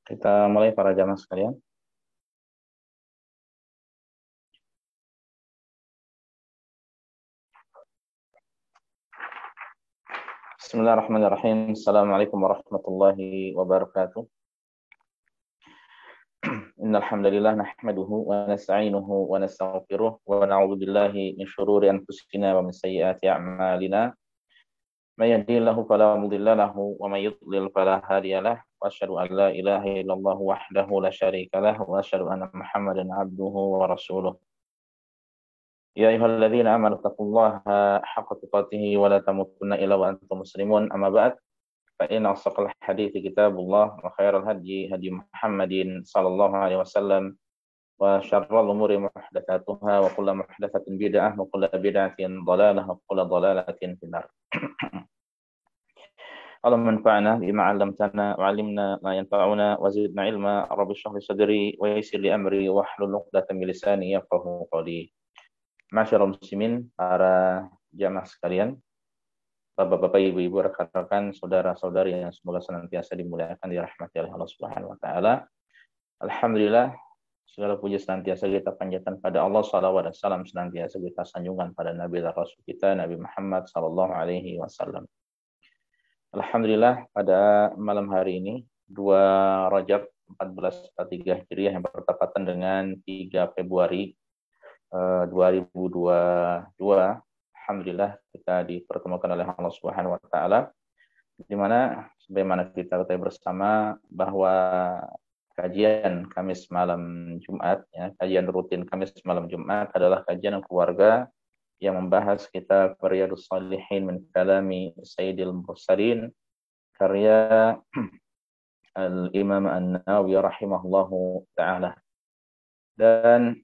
Kita mulai para jamaah sekalian. Bismillahirrahmanirrahim. Assalamualaikum warahmatullahi wabarakatuh. Innal hamdalillah nahmaduhu wa nasta'inuhu wa nastaghfiruh wa na'udzu billahi min shururi anfusina wa min sayyiati a'malina. May yahdihillahu fala mudilla lahu wa may yudlil fala hadiyalah. Wa asyhadu an la ilaha illallah wahdahu la syarika lah wa asyhadu anna Muhammadan 'abduhu wa rasuluh. Ya ayyuhalladzina amanu taqullaha haqqa tuqatih wa la tamutunna illa wa antum muslimun. Amma ba'd. Fa inna asdaqal hadithi kitabullah wa khairal hadyi hadyi Muhammadin sallallahu alaihi wasallam wa syarrul umuri muhdatsatuha wa kullu muhdatsatin bid'ah wa kullu bid'atin dhalalah wa kullu dhalalatin finnar. Allahumma anfa'na bima 'allamtana wa 'allimna ma yanfa'una wa zidna ilma. Rabbi shrah li sadri wa yassir li amri wa hlul 'uqdatam min lisani yafqahu qawli. Masyarul muslimin, para jamaah sekalian, Bapak-bapak, ibu-ibu, rekan-rekan, saudara-saudari yang semoga senantiasa dimuliakan, dirahmati oleh Allah Subhanahu wa taala. Alhamdulillah, segala puji senantiasa kita panjatkan pada Allah, salawat dan salam senantiasa kita sanjungkan pada Nabi dan Rasul kita, Nabi Muhammad sallallahu alaihi wasallam. Alhamdulillah, pada malam hari ini 2 Rajab 1443 Hijriah yang bertepatan dengan 3 Februari 2022. Alhamdulillah kita dipertemukan oleh Allah Subhanahu wa taala, di mana sebagaimana kita ketahui bersama bahwa kajian Kamis malam Jumat, ya, kajian rutin Kamis malam Jumat adalah kajian keluarga yang membahas kitab Riyadhus Shalihin min kalami Sayyidil Mursalin karya Al-Imam An-Nawawi rahimahullahu taala. Dan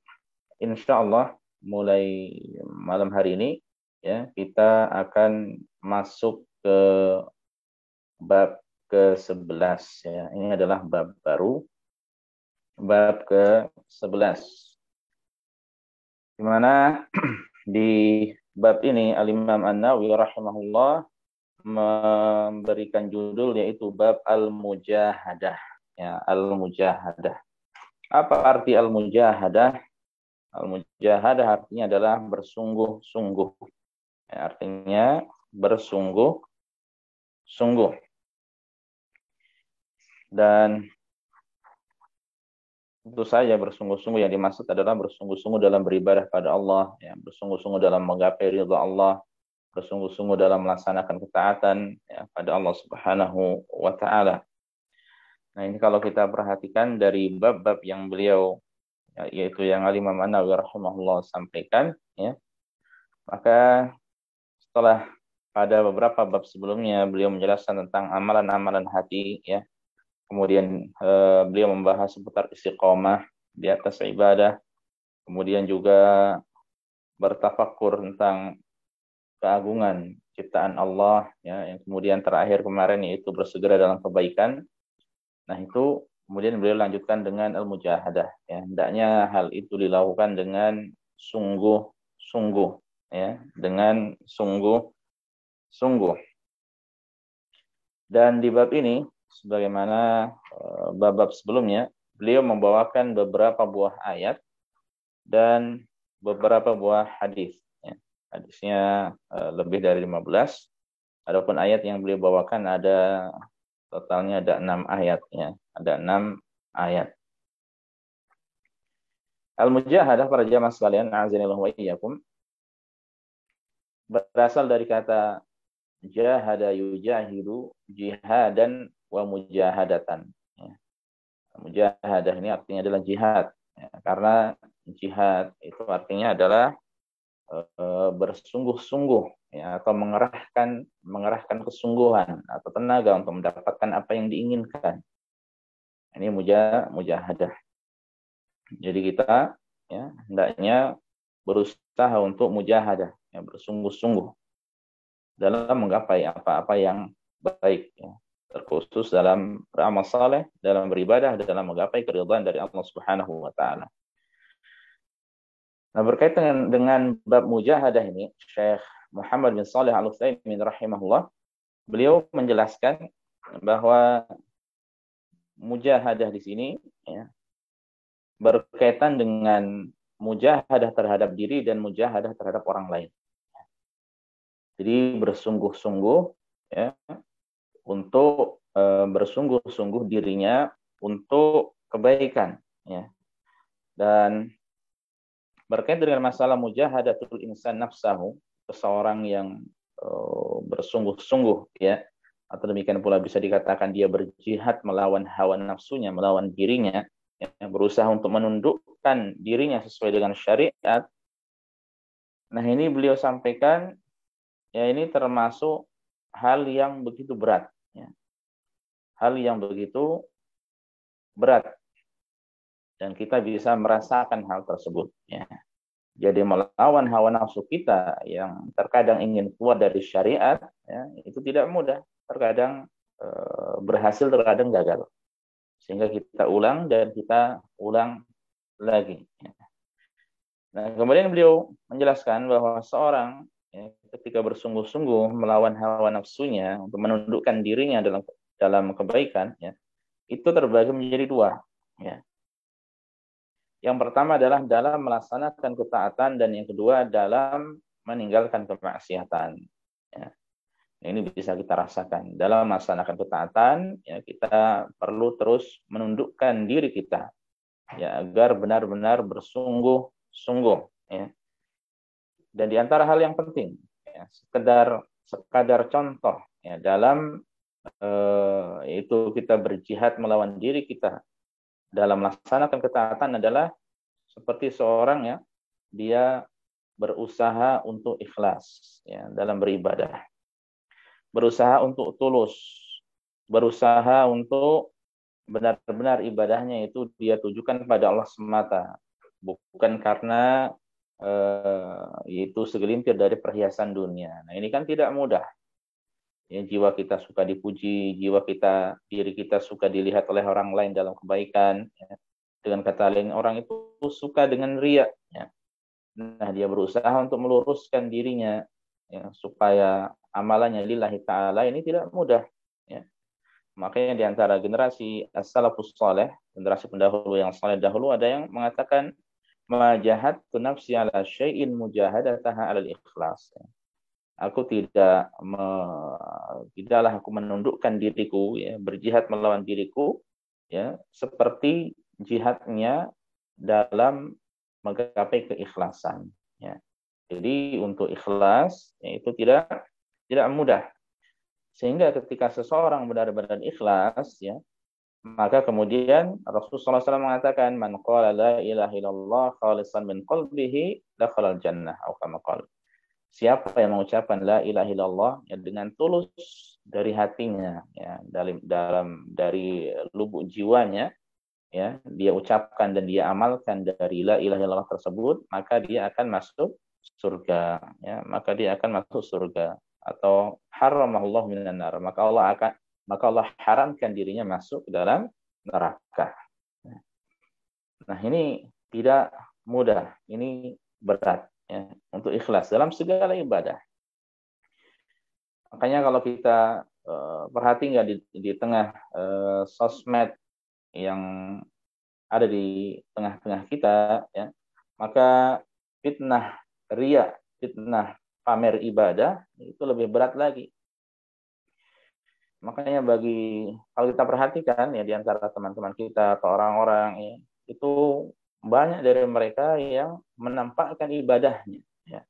insyaallah mulai malam hari ini, ya, kita akan masuk ke bab ke-11, ya. Ini adalah bab baru, bab ke-11. Di mana di bab ini Al-Imam An-Nawawi rahimahullah memberikan judul yaitu bab Al-Mujahadah, ya, Al-Mujahadah. Apa arti Al-Mujahadah? Al-Mujahadah artinya adalah bersungguh-sungguh. Ya, artinya bersungguh-sungguh. Dan tentu saja bersungguh-sungguh yang dimaksud adalah bersungguh-sungguh dalam beribadah pada Allah, ya, bersungguh-sungguh dalam menggapai ridha Allah, bersungguh-sungguh dalam melaksanakan ketaatan, ya, pada Allah Subhanahu wa taala. Nah, ini kalau kita perhatikan dari bab-bab yang beliau, ya, yaitu yang Al-Imam An-Nawawi rahimahullah sampaikan, ya, maka setelah pada beberapa bab sebelumnya beliau menjelaskan tentang amalan-amalan hati, ya. Kemudian beliau membahas seputar istiqomah di atas ibadah. Kemudian juga bertafakur tentang keagungan ciptaan Allah, ya. Yang kemudian terakhir kemarin yaitu bersegera dalam kebaikan. Nah, itu kemudian beliau lanjutkan dengan al-mujahadah, ya. Hendaknya hal itu dilakukan dengan sungguh-sungguh, ya, dengan sungguh-sungguh. Dan di bab ini, sebagaimana bab-bab sebelumnya, beliau membawakan beberapa buah ayat dan beberapa buah hadis. Ya. Hadisnya lebih dari 15. Adapun ayat yang beliau bawakan ada totalnya ada 6 ayat. Ya. Ada 6 ayat. Al-mujahadah, para jamaah sekalian, a'azanillahu wa iyyakum, berasal dari kata jahada yujahidu jihadan wa mujahadatan. Ya. Mujahadah ini artinya adalah jihad, ya, karena jihad itu artinya adalah bersungguh-sungguh, ya, atau mengerahkan kesungguhan atau tenaga untuk mendapatkan apa yang diinginkan. Ini mujahadah. Jadi kita, ya, hendaknya berusaha untuk mujahadah, ya, bersungguh-sungguh dalam menggapai apa-apa yang baik, ya, terkhusus dalam beramal saleh, dalam beribadah, dalam menggapai keridhaan dari Allah Subhanahu wa taala. Nah, berkaitan dengan bab mujahadah ini, Syekh Muhammad bin Shalih Al-Utsaimin rahimahullah, beliau menjelaskan bahwa mujahadah di sini ya, berkaitan dengan mujahadah terhadap diri dan mujahadah terhadap orang lain. Jadi bersungguh-sungguh ya, untuk bersungguh-sungguh dirinya untuk kebaikan ya. Dan berkaitan dengan masalah mujahadatul insan nafsahu, seseorang yang bersungguh-sungguh ya, atau demikian pula bisa dikatakan dia berjihad melawan hawa nafsunya, melawan dirinya ya, berusaha untuk menundukkan dirinya sesuai dengan syariat. Nah, ini beliau sampaikan ya, ini termasuk hal yang begitu berat ya. Hal yang begitu berat dan kita bisa merasakan hal tersebut ya. Jadi melawan hawa nafsu kita yang terkadang ingin keluar dari syariat ya, itu tidak mudah. Terkadang berhasil, terkadang gagal. Sehingga kita ulang dan kita ulang lagi ya. Nah, kemudian beliau menjelaskan bahwa seorang ya, ketika bersungguh-sungguh melawan hawa nafsunya untuk menundukkan dirinya dalam kebaikan ya, itu terbagi menjadi dua ya. Yang pertama adalah dalam melaksanakan ketaatan dan yang kedua dalam meninggalkan kemaksiatan ya. Ini bisa kita rasakan dalam melaksanakan ketaatan ya, kita perlu terus menundukkan diri kita ya, agar benar-benar bersungguh-sungguh ya. Dan di antara hal yang penting ya, sekadar contoh ya, dalam itu kita berjihad melawan diri kita dalam melaksanakan ketaatan adalah seperti seorang ya, dia berusaha untuk ikhlas ya, dalam beribadah, berusaha untuk tulus, berusaha untuk benar-benar ibadahnya itu dia tujukan pada Allah semata, bukan karena itu segelintir dari perhiasan dunia. Nah, ini kan tidak mudah. Ya, jiwa kita suka dipuji, diri kita suka dilihat oleh orang lain dalam kebaikan. Ya. Dengan kata lain, orang itu suka dengan riya. Ya. Nah, dia berusaha untuk meluruskan dirinya ya, supaya amalannya lillahi ta'ala, ini tidak mudah. Ya. Makanya di antara generasi as-salafus saleh, generasi pendahulu yang saleh dahulu, ada yang mengatakan majahadtu nafsi ala syai'in mujahadataha alal ikhlas. Aku tidaklah aku menundukkan diriku ya, berjihad melawan diriku ya, seperti jihadnya dalam menggapai keikhlasan ya. Jadi untuk ikhlas ya, itu tidak mudah. Sehingga ketika seseorang benar-benar ikhlas ya, maka kemudian Rasulullah SAW mengatakan man qala la ilaha illallah khalisan min qalbihi dakhala al-jannah atau kama qala. Siapa yang mengucapkan la ilaha illallah ya, dengan tulus dari hatinya ya, dari lubuk jiwanya ya, dia ucapkan dan dia amalkan dari la ilaha illallah tersebut, maka dia akan masuk surga ya, maka dia akan masuk surga atau haramallahu minan nar, maka Allah haramkan dirinya masuk ke dalam neraka. Nah, ini tidak mudah, ini berat ya, untuk ikhlas dalam segala ibadah. Makanya kalau kita perhati nggak di tengah sosmed yang ada di tengah-tengah kita ya, maka fitnah riya, fitnah pamer ibadah itu lebih berat lagi. Makanya kalau kita perhatikan ya, di antara teman-teman kita atau orang-orang ya, itu banyak dari mereka yang menampakkan ibadahnya ya.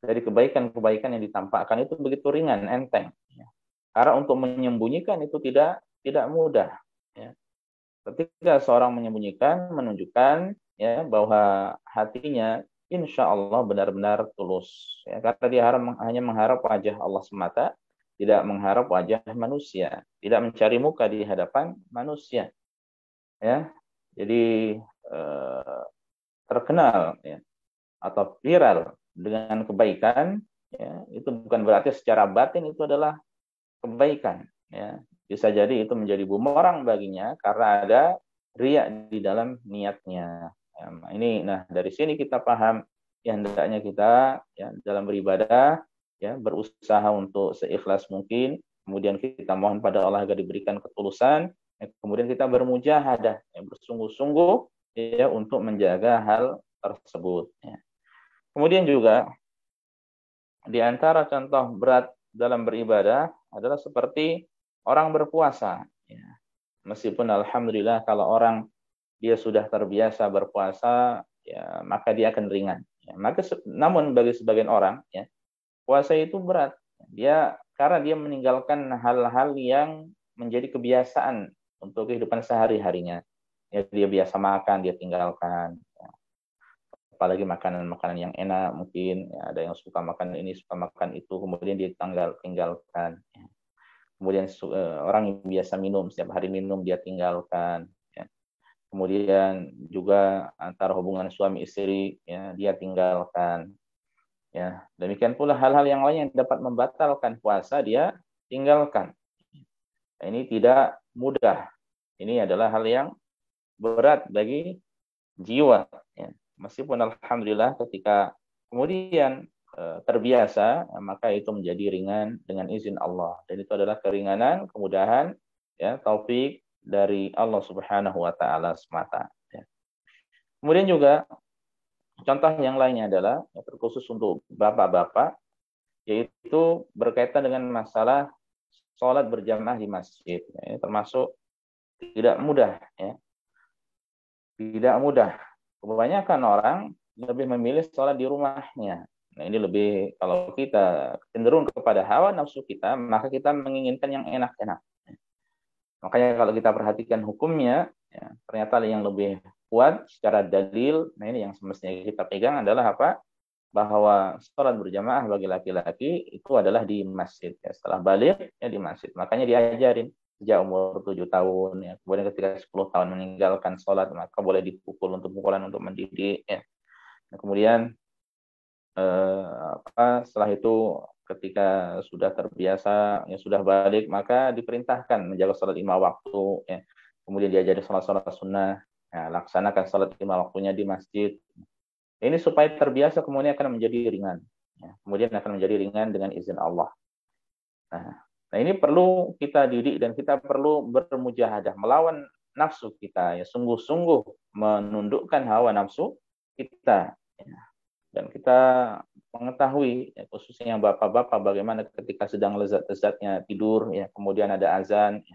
Dari kebaikan-kebaikan yang ditampakkan itu begitu ringan, enteng ya. Karena untuk menyembunyikan itu tidak mudah ya. Ketika seorang menyembunyikan, menunjukkan ya bahwa hatinya insya Allah benar-benar tulus ya, karena dia hanya mengharap wajah Allah semata, tidak mengharap wajah manusia, tidak mencari muka di hadapan manusia ya. Jadi terkenal ya, atau viral dengan kebaikan ya, itu bukan berarti secara batin itu adalah kebaikan ya. Bisa jadi itu menjadi bumerang baginya karena ada riya di dalam niatnya ya. Nah dari sini kita paham ya, hendaknya kita ya, dalam beribadah ya, berusaha untuk seikhlas mungkin, kemudian kita mohon pada Allah agar diberikan ketulusan Kemudian kita bermujahadah, ya, bersungguh-sungguh ya untuk menjaga hal tersebut. Ya. Kemudian juga di antara contoh berat dalam beribadah adalah seperti orang berpuasa. Ya. Meskipun alhamdulillah kalau orang dia sudah terbiasa berpuasa, ya maka dia akan ringan. Ya, namun bagi sebagian orang, ya puasa itu berat. Dia karena dia meninggalkan hal-hal yang menjadi kebiasaan untuk kehidupan sehari-harinya. Ya, dia biasa makan, dia tinggalkan. Ya. Apalagi makanan-makanan yang enak mungkin ya, ada yang suka makan ini, suka makan itu, kemudian dia tinggalkan. Ya. Kemudian orang yang biasa minum, setiap hari minum dia tinggalkan. Ya. Kemudian juga antara hubungan suami istri ya dia tinggalkan. Ya, demikian pula hal-hal yang lain yang dapat membatalkan puasa dia tinggalkan. Ini tidak mudah. Ini adalah hal yang berat bagi jiwa. Ya. Meskipun alhamdulillah ketika kemudian terbiasa, maka itu menjadi ringan dengan izin Allah. Dan itu adalah keringanan, kemudahan, ya, taufik dari Allah Subhanahu wa taala semata. Ya. Kemudian juga contoh yang lainnya adalah terkhusus untuk bapak-bapak, yaitu berkaitan dengan masalah sholat berjamaah di masjid. Ya, termasuk tidak mudah. Ya. Tidak mudah. Kebanyakan orang lebih memilih sholat di rumahnya. Nah ini lebih, kalau kita cenderung kepada hawa nafsu kita, maka kita menginginkan yang enak-enak. Makanya kalau kita perhatikan hukumnya, ya, ternyata yang lebih kuat secara dalil, nah ini yang semestinya kita pegang adalah apa? Bahwa sholat berjamaah bagi laki-laki itu adalah di masjid. Ya. Setelah balik, ya di masjid. Makanya diajarin sejak umur 7 tahun. Ya. Kemudian ketika 10 tahun meninggalkan sholat, maka boleh dipukul untuk pukulan untuk mendidik. Ya. Nah, kemudian setelah itu ketika sudah terbiasa, ya sudah balik, maka diperintahkan menjaga sholat 5 waktu. Ya. Kemudian diajari sholat-sholat sunnah. Ya, laksanakan sholat 5 waktunya di masjid. Ini supaya terbiasa kemudian akan menjadi ringan. Ya, kemudian akan menjadi ringan dengan izin Allah. Nah, ini perlu kita didik dan kita perlu bermujahadah melawan nafsu kita. Ya, sungguh-sungguh menundukkan hawa nafsu kita. Ya. Dan kita mengetahui, ya, khususnya yang bapak-bapak, bagaimana ketika sedang lezat-lezatnya tidur, ya, kemudian ada azan.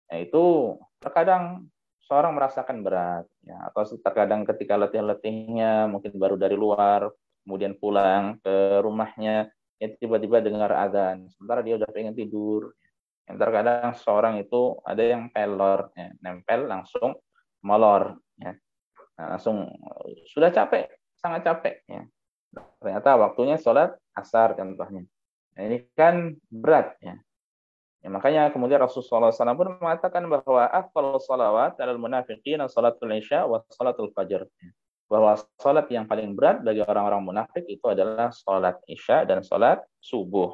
Ya, itu terkadang seorang merasakan berat, ya, atau terkadang ketika letih-letihnya mungkin baru dari luar, kemudian pulang ke rumahnya, ya tiba-tiba dengar azan, sementara dia udah pengen tidur. Yang terkadang seorang itu ada yang pelor, ya, nempel langsung molor, ya. Nah, langsung sudah capek, sangat capek, ya. Ternyata waktunya sholat asar contohnya. Nah, ini kan berat, ya. Ya, makanya kemudian Rasulullah SAW pun mengatakan bahwa afdhalus shalawat 'alal munafiqin salatul isya wa salatul fajr. Bahwa salat yang paling berat bagi orang-orang munafik itu adalah salat isya dan salat subuh.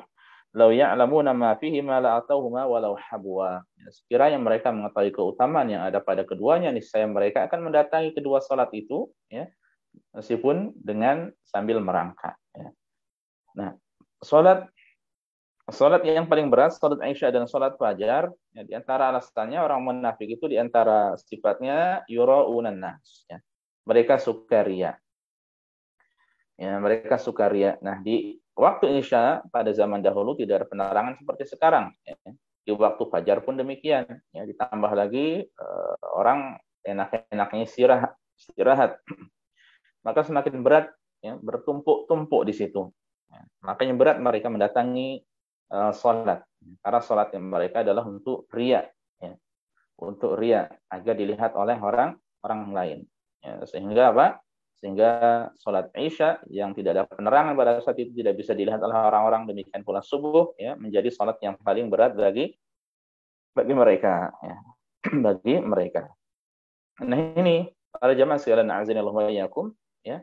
Lau ya'lamuna ma fihi ma la'atauhuma walau habwa. Ya, sekiranya mereka mengetahui keutamaan yang ada pada keduanya, niscaya mereka akan mendatangi kedua salat itu, ya, meskipun dengan sambil merangkak. Ya. Nah, salat yang paling berat, salat Isya dan salat Fajar, ya, di antara alasannya orang munafik itu di antara sifatnya yura'unan nas, ya. Mereka suka riya. Ya, mereka suka riya. Nah, di waktu Isya pada zaman dahulu tidak ada penerangan seperti sekarang, ya. Di waktu Fajar pun demikian, ya, ditambah lagi orang enak-enaknya istirahat. Maka semakin berat, ya, bertumpuk-tumpuk di situ. Ya, makanya berat mereka mendatangi sholat, karena sholat yang mereka adalah untuk riya, ya. Untuk riya agar dilihat oleh orang lain, ya. Sehingga apa? Sehingga sholat Isya yang tidak ada penerangan pada saat itu tidak bisa dilihat oleh orang-orang, demikian pula subuh, ya, menjadi sholat yang paling berat bagi mereka, ya. Bagi mereka. Nah ini para jamaah sekalian azanillahu wa iyyakum, ya,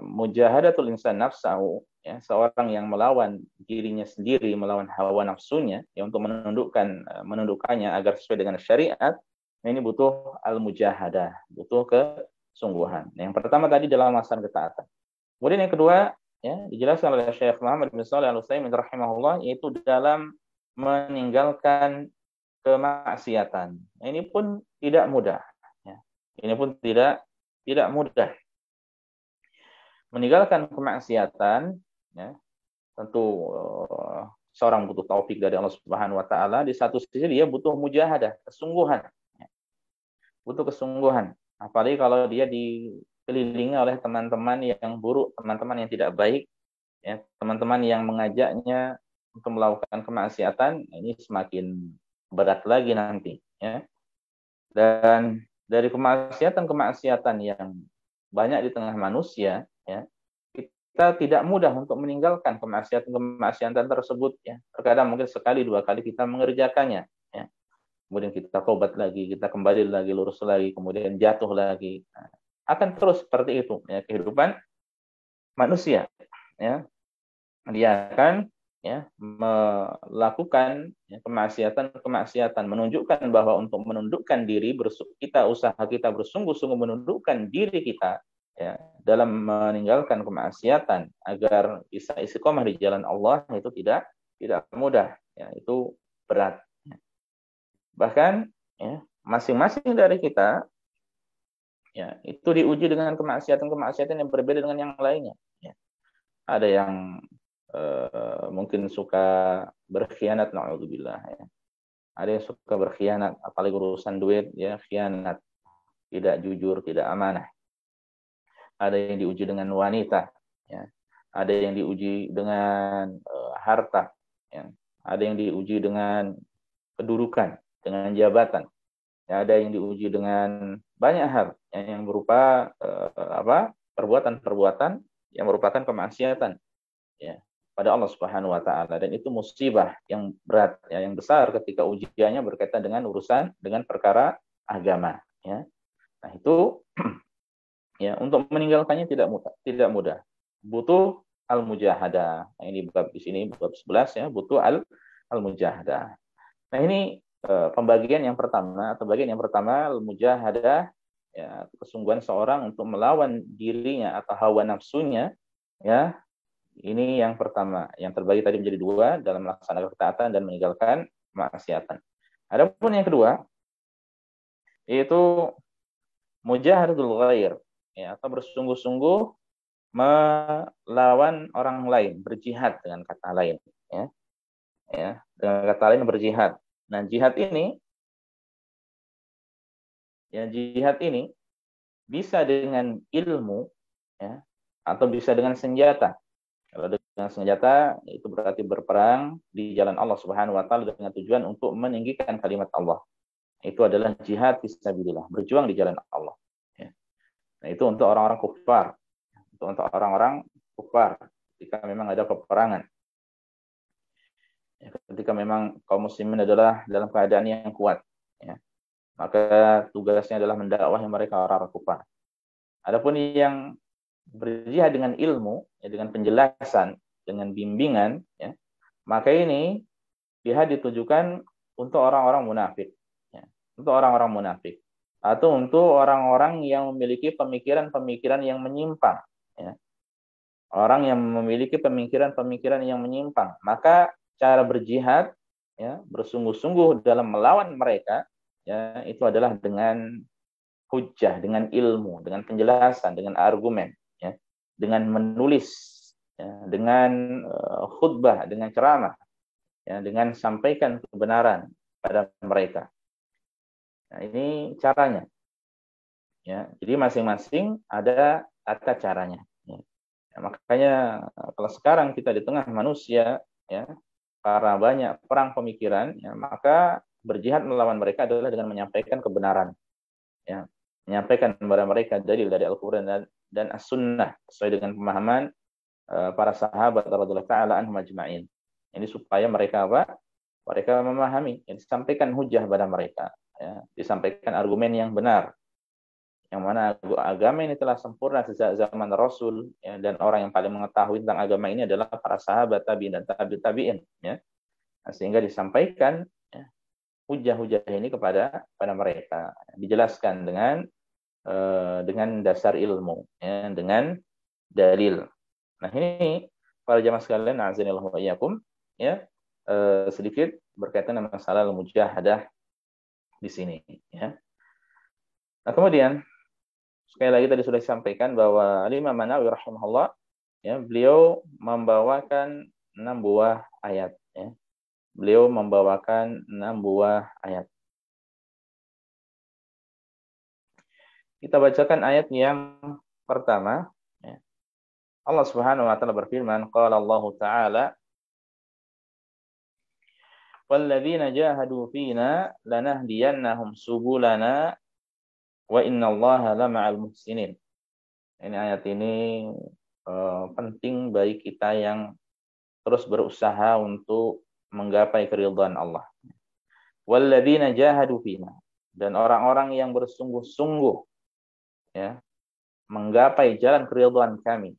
mujahadatul insan nafsahu, ya, seorang yang melawan dirinya sendiri, melawan hawa nafsunya, ya, untuk menundukkannya agar sesuai dengan syariat. Nah, ini butuh al-mujahadah, butuh kesungguhan. Nah, yang pertama tadi dalam melaksanakan ketaatan. Kemudian yang kedua, ya, dijelaskan oleh Syekh Muhammad bin Shalih Al-Utsaimin rahimahullah, yaitu dalam meninggalkan kemaksiatan. Ini pun tidak mudah. Ya. Ini pun tidak mudah. Meninggalkan kemaksiatan, ya, tentu seorang butuh taufik dari Allah Subhanahu wa taala. Di satu sisi dia butuh mujahadah, kesungguhan. Ya. Butuh kesungguhan. Apalagi kalau dia dikelilingi oleh teman-teman yang buruk, teman-teman yang tidak baik, ya, teman-teman yang mengajaknya untuk melakukan kemaksiatan, ini semakin berat lagi nanti, ya. Dan dari kemaksiatan-kemaksiatan yang banyak di tengah manusia, ya, kita tidak mudah untuk meninggalkan kemaksiatan-kemaksiatan tersebut, ya. Terkadang mungkin sekali dua kali kita mengerjakannya, ya. Kemudian kita tobat lagi, kita kembali lagi, lurus lagi, kemudian jatuh lagi. Nah, akan terus seperti itu, ya, kehidupan manusia, ya. Dia akan, ya, melakukan, ya, kemaksiatan menunjukkan bahwa untuk menundukkan diri, kita bersungguh-sungguh menundukkan diri kita, ya, dalam meninggalkan kemaksiatan agar bisa istiqomah di jalan Allah, itu tidak mudah, ya, itu berat. Bahkan, ya, masing-masing dari kita, ya, itu diuji dengan kemaksiatan yang berbeda dengan yang lainnya, ya. Ada yang mungkin suka berkhianat, na'udzubillah, ya. Ada yang suka berkhianat, apalagi urusan duit, ya, khianat, tidak jujur, tidak amanah. Ada yang diuji dengan wanita, ya. Ada yang diuji dengan harta, ya. Ada yang diuji dengan kedudukan, dengan jabatan. Ya, ada yang diuji dengan banyak hal, ya, yang berupa perbuatan-perbuatan yang merupakan kemaksiatan, ya, pada Allah Subhanahu wa taala, dan itu musibah yang berat, ya, yang besar ketika ujiannya berkaitan dengan perkara agama, ya. Nah, itu ya, untuk meninggalkannya tidak mudah. Butuh al-mujahadah. Nah, ini bab di sini bab 11, ya, butuh al-mujahadah. Nah, ini pembagian yang pertama, atau bagian yang pertama, al-mujahadah, ya, kesungguhan seorang untuk melawan dirinya atau hawa nafsunya, ya. Ini yang pertama, yang terbagi tadi menjadi dua dalam melaksanakan ketaatan dan meninggalkan kemaksiatan. Adapun yang kedua, yaitu mujahadatul ghair, ya, atau bersungguh-sungguh melawan orang lain, berjihad dengan kata lain, ya. Ya, dengan kata lain berjihad. Nah, jihad ini bisa dengan ilmu, ya, atau bisa dengan senjata. Kalau dengan senjata, itu berarti berperang di jalan Allah Subhanahu wa taala dengan tujuan untuk meninggikan kalimat Allah. Itu adalah jihad fisabilillah, berjuang di jalan Allah, ya. Nah, itu untuk orang-orang kufar. Untuk orang-orang kufar ketika memang ada peperangan. Ya, ketika memang kaum muslimin adalah dalam keadaan yang kuat, ya, maka tugasnya adalah mendakwahi mereka orang-orang kufar. Adapun yang berjihad dengan ilmu, ya, dengan penjelasan, dengan bimbingan, ya, maka ini jihad ditujukan untuk orang-orang munafik, ya, untuk orang-orang munafik, atau untuk orang-orang yang memiliki pemikiran-pemikiran yang menyimpang, ya. Orang yang memiliki pemikiran-pemikiran yang menyimpang, maka cara berjihad, ya, bersungguh-sungguh dalam melawan mereka, ya, itu adalah dengan hujjah, dengan ilmu, dengan penjelasan, dengan argumen, ya, dengan menulis, ya, dengan khutbah, dengan ceramah, ya, dengan sampaikan kebenaran pada mereka. Nah, ini caranya, ya. Jadi masing-masing ada tata caranya, ya. Ya, makanya kalau sekarang kita di tengah manusia, ya, karena banyak perang pemikiran, ya, maka berjihad melawan mereka adalah dengan menyampaikan kebenaran, ya, menyampaikan kepada mereka dalil dari Al-Quran dan As-Sunnah sesuai dengan pemahaman para sahabat radhiyallahu ta'ala anhum ajma'in. Ini supaya mereka mereka memahami, yang disampaikan hujah pada mereka, ya, disampaikan argumen yang benar, yang mana agama ini telah sempurna sejak zaman Rasul, ya, dan orang yang paling mengetahui tentang agama ini adalah para sahabat, tabi'in dan tabi'in, ya. Nah, sehingga disampaikan, ya, hujah-hujah ini kepada mereka, dijelaskan dengan dasar ilmu, ya, dengan dalil. Nah, ini para jamaah sekalian, azanillahu wa iyyakum, ya, sedikit berkaitan dengan masalah al-mujahadah di sini, ya. Nah, kemudian sekali lagi tadi sudah disampaikan bahwa Imam An-Nawawi rahimahullah, ya, beliau membawakan 6 buah ayat, ya. Beliau membawakan 6 buah ayat. Kita bacakan ayat yang pertama, ya. Allah Subhanahu wa taala berfirman, qala Allah taala, walladzina jahadu fina lanahdiyannahum subulana wa innallaha lama'al muhsinin. Ini ayat ini penting bagi kita yang terus berusaha untuk menggapai keridhaan Allah. Walladzina jahadu fina, dan orang-orang yang bersungguh-sungguh, ya, menggapai jalan keridhaan kami.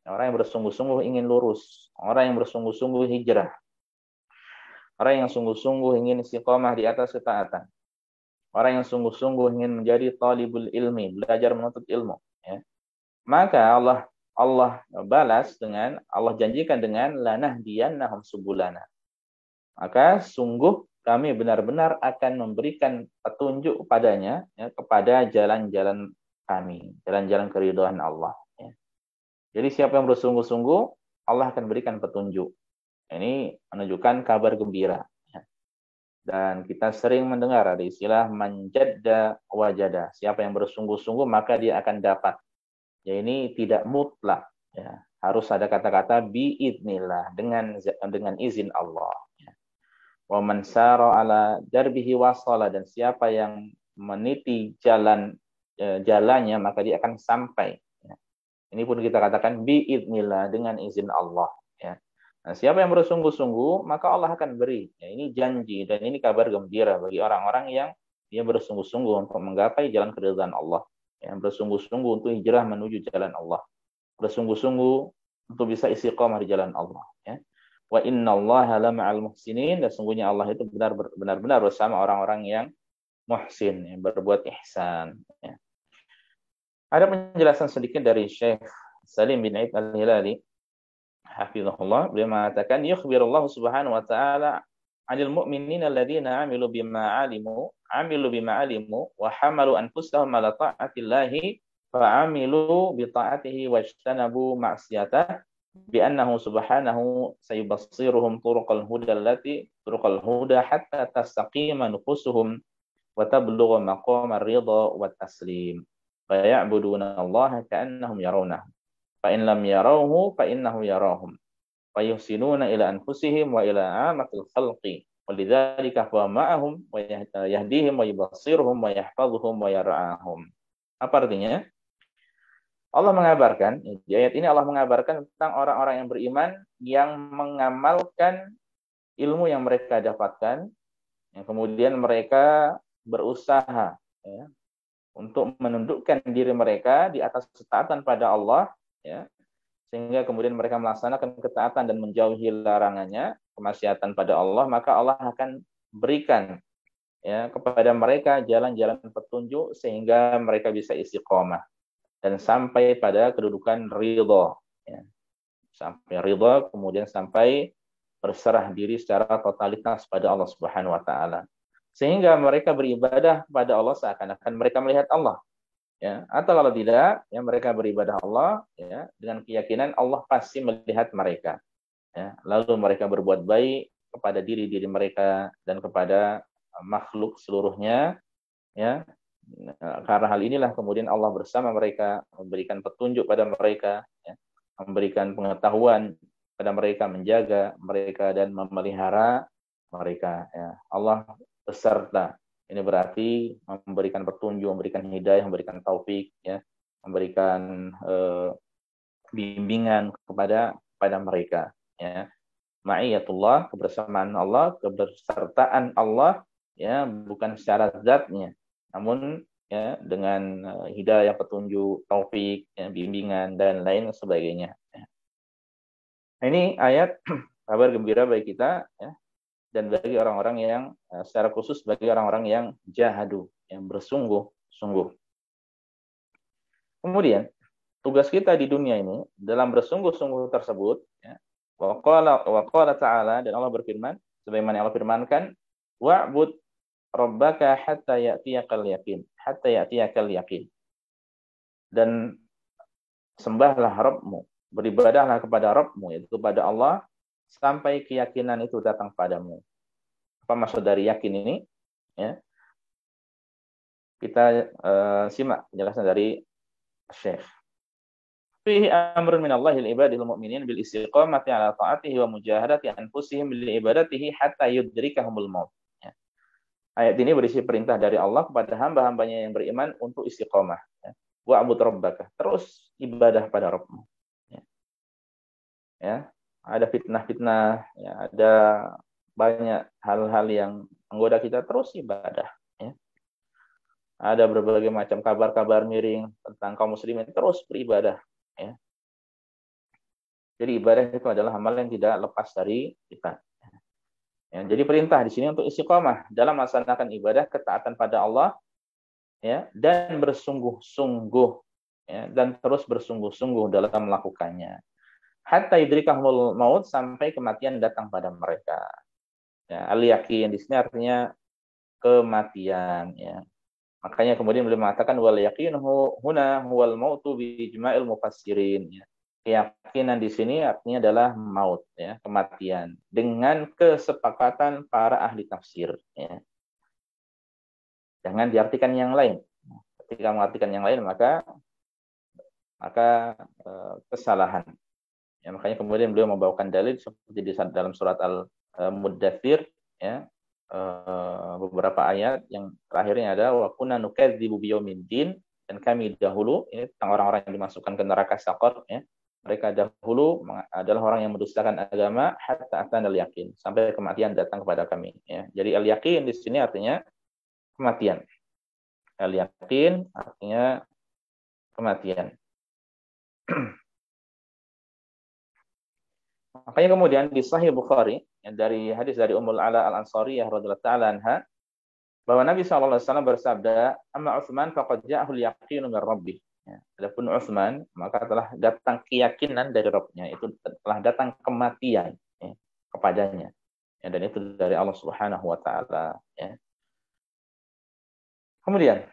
Orang yang bersungguh-sungguh ingin lurus, orang yang bersungguh-sungguh hijrah, orang yang sungguh-sungguh ingin istiqomah di atas ketaatan, orang yang sungguh-sungguh ingin menjadi talibul ilmi, belajar menuntut ilmu, ya. Maka Allah balas dengan, Allah janjikan dengan lanahdiyannahum subulana. Maka sungguh kami benar-benar akan memberikan petunjuk padanya, ya, kepada jalan-jalan kami, jalan-jalan keridhaan Allah, ya. Jadi siapa yang bersungguh-sungguh, Allah akan berikan petunjuk. Ini menunjukkan kabar gembira, ya. Dan kita sering mendengar ada istilah manjadda wajada. Siapa yang bersungguh-sungguh maka dia akan dapat. Ya, ini tidak mutlak, ya. Harus ada kata-kata biidnillah, dengan izin Allah, ya. Wa man sara ala darbihi wasala, dan siapa yang meniti jalannya maka dia akan sampai, ya. Ini pun kita katakan biidnillah, dengan izin Allah, ya. Nah, siapa yang bersungguh-sungguh maka Allah akan beri. Ya, ini janji dan ini kabar gembira bagi orang-orang yang dia bersungguh-sungguh untuk menggapai jalan keridhaan Allah, yang bersungguh-sungguh untuk hijrah menuju jalan Allah, bersungguh-sungguh untuk bisa istiqamah di jalan Allah, ya. Wa innallaha lama'al muhsinin, dan sungguhnya Allah itu benar-benar bersama orang-orang yang muhsin, yang berbuat ihsan, ya. Ada penjelasan sedikit dari Syekh Salim bin Aid Al-Hilali hafizahullah. Beliau mengatakan, yukhbirullahu subhanahu wa ta'ala 'anil mu'minina alladziina 'amilu bima 'alimu wa hamalu anfusahum 'ala ta'atillahi fa'amilu bi ta'atihi wajtanabu ma'siyatah bi annahu subhanahu sayubassiruhum turuqal huda hatta tastaqima nufusuhum wa tablugha maqamar ridha wat taslim fa ya'buduna Allah ka'annahum yarawnahu fa in lam yarawhu fa innahu yarahum fa yuhsinuna ila anfusihim wa ila amatil khalqi walidzalika fa ma'ahum wa yahdihim wa yubassiruhum wa yahfazuhum wa yar'ahum. Apa artinya? Allah mengabarkan, di ayat ini Allah mengabarkan tentang orang-orang yang beriman yang mengamalkan ilmu yang mereka dapatkan, yang kemudian mereka berusaha, ya, untuk menundukkan diri mereka di atas ketaatan pada Allah, ya, sehingga kemudian mereka melaksanakan ketaatan dan menjauhi larangannya, kemaksiatan pada Allah, maka Allah akan berikan, ya, kepada mereka jalan-jalan petunjuk sehingga mereka bisa istiqomah dan sampai pada kedudukan ridha, ya. Sampai ridha, kemudian sampai berserah diri secara totalitas pada Allah Subhanahu wa taala. Sehingga mereka beribadah kepada Allah seakan-akan mereka melihat Allah, ya. Atau kalau tidak, ya, mereka beribadah Allah, ya, dengan keyakinan Allah pasti melihat mereka, ya. Lalu mereka berbuat baik kepada diri-diri mereka dan kepada makhluk seluruhnya, ya. Karena hal inilah kemudian Allah bersama mereka, memberikan petunjuk pada mereka, ya, memberikan pengetahuan pada mereka, menjaga mereka dan memelihara mereka, ya. Allah beserta. Ini berarti memberikan petunjuk, memberikan hidayah, memberikan taufik, ya, memberikan bimbingan kepada mereka, ya. Ma'iyatullah, kebersamaan Allah, kebersertaan Allah, ya, bukan secara zatnya, namun, ya, dengan hidayah, petunjuk, taufik, ya, bimbingan dan lain sebagainya, ya. Ini ayat kabar gembira bagi kita, ya, dan bagi orang-orang yang secara khusus bagi orang-orang yang jahadu, yang bersungguh-sungguh. Kemudian tugas kita di dunia ini dalam bersungguh-sungguh tersebut, ya, wa qala ta'ala, dan Allah berfirman sebagaimana Allah firmankan, wa'bud rabbaka hatta ya'tiyakal yaqin, hatta ya'tiyakal yaqin. Dan sembahlah Rabbmu, beribadahlah kepada Rabbmu, yaitu kepada Allah, sampai keyakinan itu datang padamu. Apa maksud dari yakin ini? Ya, kita simak penjelasan dari Syekh. Fihi amrun min Allahil ibadil mu'minin bil istiqamati ala ta'atihi wa mujahadati anfusihim bil ibadatihi hatta yudrikahumul maut. Ya. Ayat ini berisi perintah dari Allah kepada hamba-hambanya yang beriman untuk istiqamah. Ya. Wa'bud rabbaka. Terus ibadah pada Rabbmu. Ya. Ya. Ada fitnah-fitnah, ya. Ada banyak hal-hal yang menggoda kita, terus ibadah. Ya. Ada berbagai macam kabar-kabar miring tentang kaum muslimin, terus beribadah. Ya. Jadi ibadah itu adalah amal yang tidak lepas dari kita. Ya, jadi perintah di sini untuk istiqamah dalam melaksanakan ibadah, ketaatan pada Allah, ya, dan bersungguh-sungguh, ya, dan terus bersungguh-sungguh dalam melakukannya. Hatta yudrikahumul maut, sampai kematian datang pada mereka. Ya, al-yaqin di sini artinya kematian. Ya. Makanya kemudian beliau mengatakan wal yaqinu huna huwal mautu bi ijma'il mufassirin. Ya. Keyakinan di sini artinya adalah maut, ya, kematian, dengan kesepakatan para ahli tafsir. Ya. Jangan diartikan yang lain. Ketika mengartikan yang lain maka kesalahan. Ya, makanya kemudian beliau membawakan dalil seperti di dalam surat Al-Muddathir, ya. Beberapa ayat yang terakhirnya ada wa kunna nukadzibu biyaumiddin, dan kami dahulu, ini tentang orang-orang yang dimasukkan ke neraka Saqar, ya. Mereka dahulu adalah orang yang mendustakan agama hatta atanal yakin, sampai kematian datang kepada kami, ya. Jadi al-yaqin di sini artinya kematian. Al-yaqin artinya kematian. Makanya kemudian di Sahih Bukhari, dari hadis dari Ummul Ala Al-Ansariyah radhiyallahu ta'ala anha, bahwa Nabi SAW bersabda, amma Utsman faqad ja'ahul yaqinu min rabbih. Ya, adapun Utsman, maka telah datang keyakinan dari Rabbnya, itu telah datang kematian, ya, kepadanya. Ya, dan itu dari Allah Subhanahu wa taala, ya. Kemudian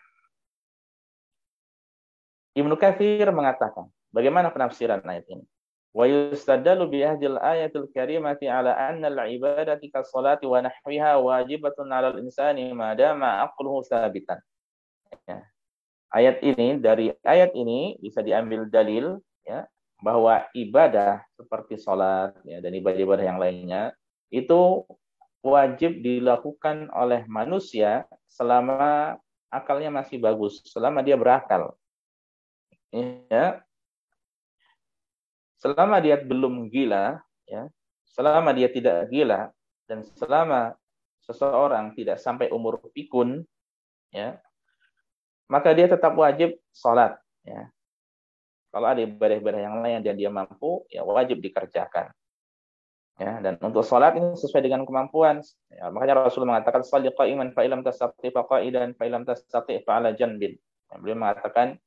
Ibnu Katsir mengatakan, bagaimana penafsiran ayat ini? Wa yustadallu bi hadhil ayatil karimati ala anna al-ibadati kas-salati wa nahwiha wajibatun 'ala al-insani ma dama aqluhu tsabitan. Ya. Dari ayat ini bisa diambil dalil, ya, bahwa ibadah seperti salat, ya, dan ibadah-ibadah yang lainnya itu wajib dilakukan oleh manusia selama akalnya masih bagus, selama dia berakal. Ya. Selama dia belum gila, ya, selama dia tidak gila, dan selama seseorang tidak sampai umur pikun, ya, maka dia tetap wajib sholat. Ya. Kalau ada ibadah-ibadah yang lain dan dia mampu, ya wajib dikerjakan. Ya, dan untuk sholat ini sesuai dengan kemampuan. Ya, makanya Rasul mengatakan, "Shalli qa'iman fa illam tastati' fa qa'idan fa illam tastati' fa 'ala janbin." Ya, beliau mengatakan,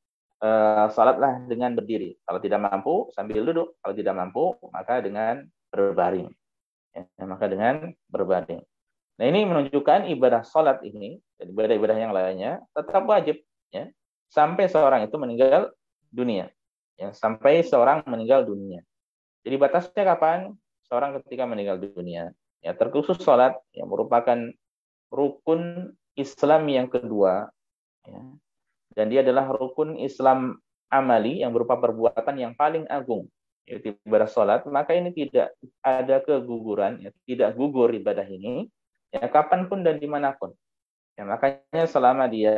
salatlah dengan berdiri. Kalau tidak mampu, sambil duduk. Kalau tidak mampu, maka dengan berbaring. Ya, maka dengan berbaring. Nah, ini menunjukkan ibadah salat ini, dan ibadah-ibadah yang lainnya, tetap wajib. Ya, sampai seorang itu meninggal dunia. Ya, sampai seorang meninggal dunia. Jadi batasnya kapan? Seorang ketika meninggal dunia. Ya, terkhusus salat, yang merupakan rukun Islam yang kedua. Ya. Dan dia adalah rukun Islam amali yang berupa perbuatan yang paling agung, yaitu ibadah sholat. Maka ini tidak ada keguguran, ya, tidak gugur ibadah ini, ya, kapanpun dan dimanapun. Ya, makanya selama dia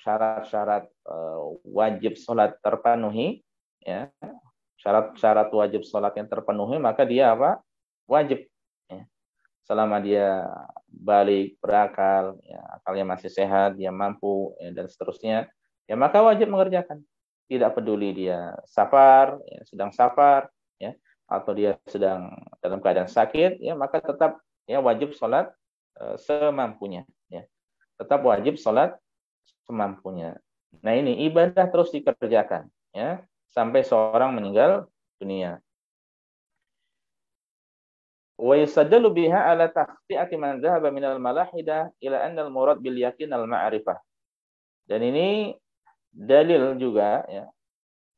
syarat-syarat wajib sholat terpenuhi, ya, syarat-syarat wajib sholat yang terpenuhi, maka dia apa? Wajib. Ya. Selama dia balik, berakal, ya, akalnya masih sehat, dia mampu, ya, dan seterusnya, ya maka wajib mengerjakan. Tidak peduli dia safar, ya, sedang safar, ya, atau dia sedang dalam keadaan sakit, ya maka tetap, ya, wajib sholat semampunya. Ya. Tetap wajib sholat semampunya. Nah, ini ibadah terus dikerjakan, ya, sampai seorang meninggal dunia. Wa yusaddalu biha ala takhti'ati man dhahaba minal malahidah ila anna al-murad bil yakin al-ma'rifah. Dan ini dalil juga ya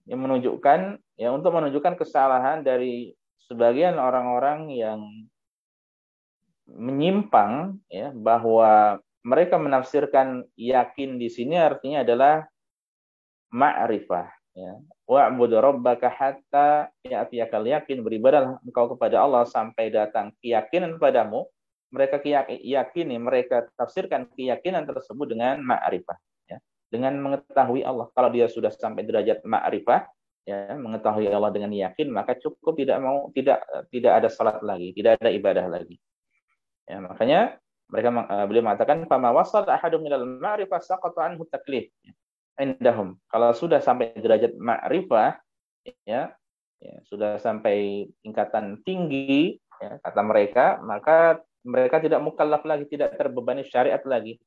yang menunjukkan ya untuk menunjukkan kesalahan dari sebagian orang-orang yang menyimpang ya bahwa mereka menafsirkan yakin di sini artinya adalah ma'rifah ya. Wa'bud rabbaka hatta ya'tiyakal yakin, beribadahlah engkau kepada Allah sampai datang keyakinan padamu. Mereka yakini, mereka tafsirkan keyakinan tersebut dengan ma'rifah ya. Dengan mengetahui Allah. Kalau dia sudah sampai derajat ma'rifah ya, mengetahui Allah dengan yakin, maka cukup, tidak ada salat lagi, tidak ada ibadah lagi. Ya, makanya beliau mengatakan fama wasal ahadum minal ma'rifah saqata anhu taklif. Indahum. Kalau sudah sampai derajat ma'rifah ya, sudah sampai tingkatan tinggi ya, kata mereka, maka mereka tidak mukallaf lagi, tidak terbebani syariat lagi.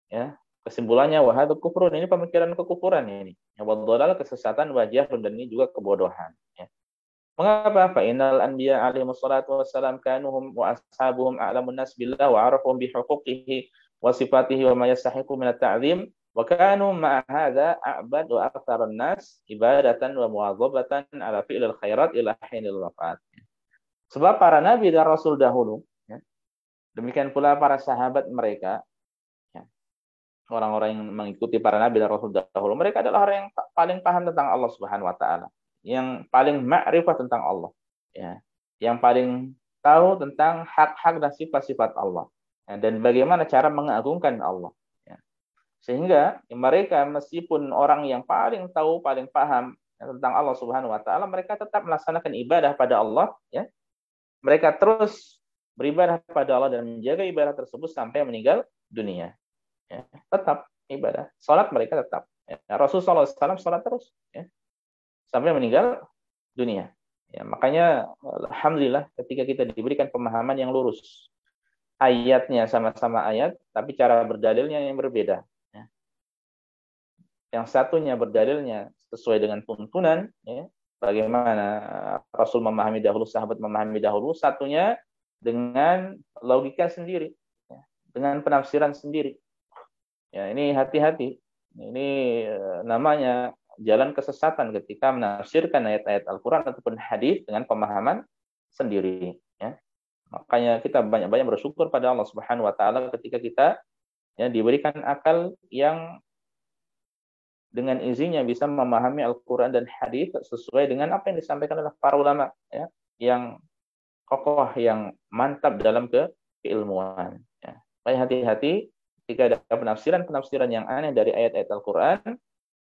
Ya. Kesimpulannya wahadu kufrun, ini pemikiran kekufuran ini. Ya, wadhalal, kesesatan, wajah, dan ini juga kebodohan ya. Mengapa? Fa innal anbiya alaihi wassalatu wassalam kanuhum wa ashabuhum a'lamun nas billah wa arafuhum bi huquqihi wa sifatihi wa ma yastahiqu min at-ta'zim wa kanu ma hadza a'bad wa aktsarun nas ibadatan wa muwadzabatan ala fi'lil khairat ila hinil wafat. Sebab para nabi dan rasul dahulu ya, demikian pula para sahabat mereka ya, orang-orang yang mengikuti para nabi dan rasul dahulu, mereka adalah orang yang paling paham tentang Allah Subhanahu wa taala, yang paling ma'rifah tentang Allah ya, yang paling tahu tentang hak-hak dan sifat-sifat Allah ya, dan bagaimana cara mengagungkan Allah ya. Sehingga mereka meskipun orang yang paling tahu, paling paham ya, tentang Allah Subhanahu wa taala, mereka tetap melaksanakan ibadah pada Allah ya. Mereka terus beribadah pada Allah dan menjaga ibadah tersebut sampai meninggal dunia ya. Tetap ibadah, salat mereka tetap ya. Rasulullah SAW salat terus ya sampai meninggal dunia. Ya, makanya alhamdulillah ketika kita diberikan pemahaman yang lurus. Ayatnya sama-sama ayat, tapi cara berdalilnya yang berbeda. Ya. Yang satunya berdalilnya sesuai dengan tuntunan, ya, bagaimana Rasul memahami dahulu, sahabat memahami dahulu. Satunya dengan logika sendiri, ya, dengan penafsiran sendiri. Ya, ini hati-hati. Ini namanya jalan kesesatan ketika menafsirkan ayat-ayat Al-Quran ataupun hadis dengan pemahaman sendiri. Ya. Makanya kita banyak-banyak bersyukur pada Allah Subhanahu Wa Taala ketika kita ya, diberikan akal yang dengan izinnya bisa memahami Al-Quran dan hadis sesuai dengan apa yang disampaikan oleh para ulama ya, yang kokoh, yang mantap dalam keilmuan. Ya. Makanya hati-hati ketika ada penafsiran-penafsiran yang aneh dari ayat-ayat Al-Quran,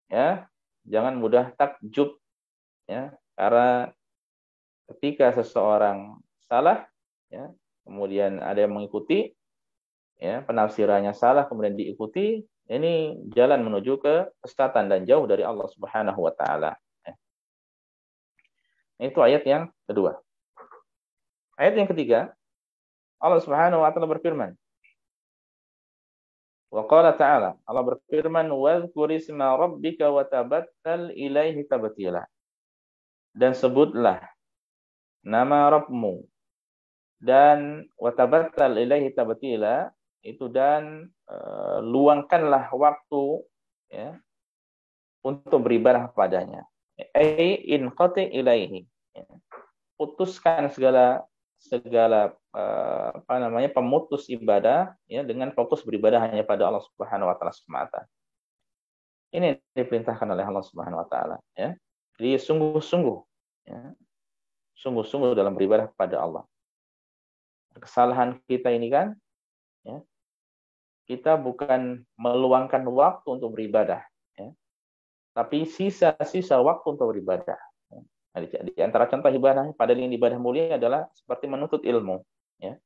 ya, jangan mudah takjub ya, karena ketika seseorang salah ya, kemudian ada yang mengikuti ya, penafsirannya salah kemudian diikuti, ini jalan menuju ke kesesatan dan jauh dari Allah Subhanahu wa taala ya. Itu ayat yang kedua. Ayat yang ketiga, Allah Subhanahu wa taala berfirman, wa qala ta'ala, Allah berfirman, wadhkur isma rabbika wa tabattal ilaihi tabtila. Dan sebutlah nama Rabbmu dan wa tabattal ilaihi tabtila, itu dan luangkanlah waktu ya, untuk beribadah padanya. Ai inqati ilaihi. Ya. Putuskan segala pemutus ibadah ya, dengan fokus beribadah hanya pada Allah Subhanahu wa taala semata. Ini diperintahkan oleh Allah Subhanahu wa taala ya. Jadi sungguh-sungguh ya, sungguh-sungguh dalam beribadah pada Allah. Kesalahan kita ini kan ya, kita bukan meluangkan waktu untuk beribadah ya, tapi sisa-sisa waktu untuk beribadah. Nah, di antara contoh ibadah, padahal yang ibadah mulia adalah seperti menuntut ilmu. Ya.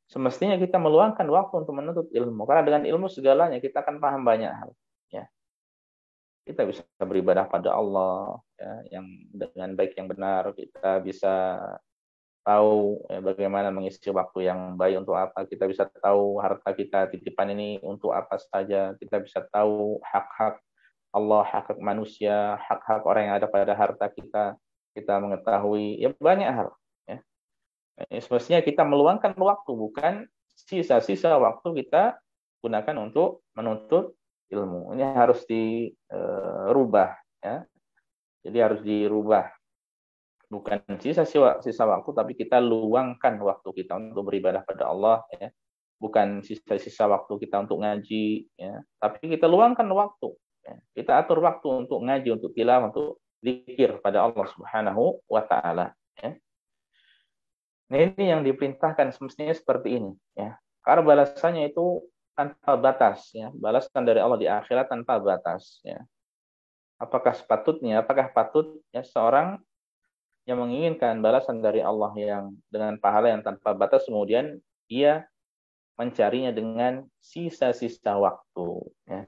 Semestinya kita meluangkan waktu untuk menuntut ilmu, karena dengan ilmu segalanya kita akan paham banyak hal. Ya. Kita bisa beribadah pada Allah ya, yang dengan baik, yang benar. Kita bisa tahu ya, bagaimana mengisi waktu yang baik untuk apa. Kita bisa tahu harta kita titipan ini untuk apa saja. Kita bisa tahu hak-hak Allah, hak-hak manusia, hak-hak orang yang ada pada harta kita. Kita mengetahui ya banyak hal ya. Semestinya kita meluangkan waktu, bukan sisa-sisa waktu kita gunakan untuk menuntut ilmu. Ini harus dirubah, ya. Jadi harus dirubah, bukan sisa waktu, tapi kita luangkan waktu kita untuk beribadah pada Allah, ya. Bukan sisa-sisa waktu kita untuk ngaji, ya. Tapi kita luangkan waktu, ya. Kita atur waktu untuk ngaji, untuk tilawah, untuk zikir pada Allah Subhanahu wa taala, ya. Nah, ini yang diperintahkan semestinya seperti ini, ya. Karena balasannya itu tanpa batas, ya. Balasan dari Allah di akhirat tanpa batas, ya. Apakah patut ya seorang yang menginginkan balasan dari Allah yang dengan pahala yang tanpa batas, kemudian ia mencarinya dengan sisa-sisa waktu, ya.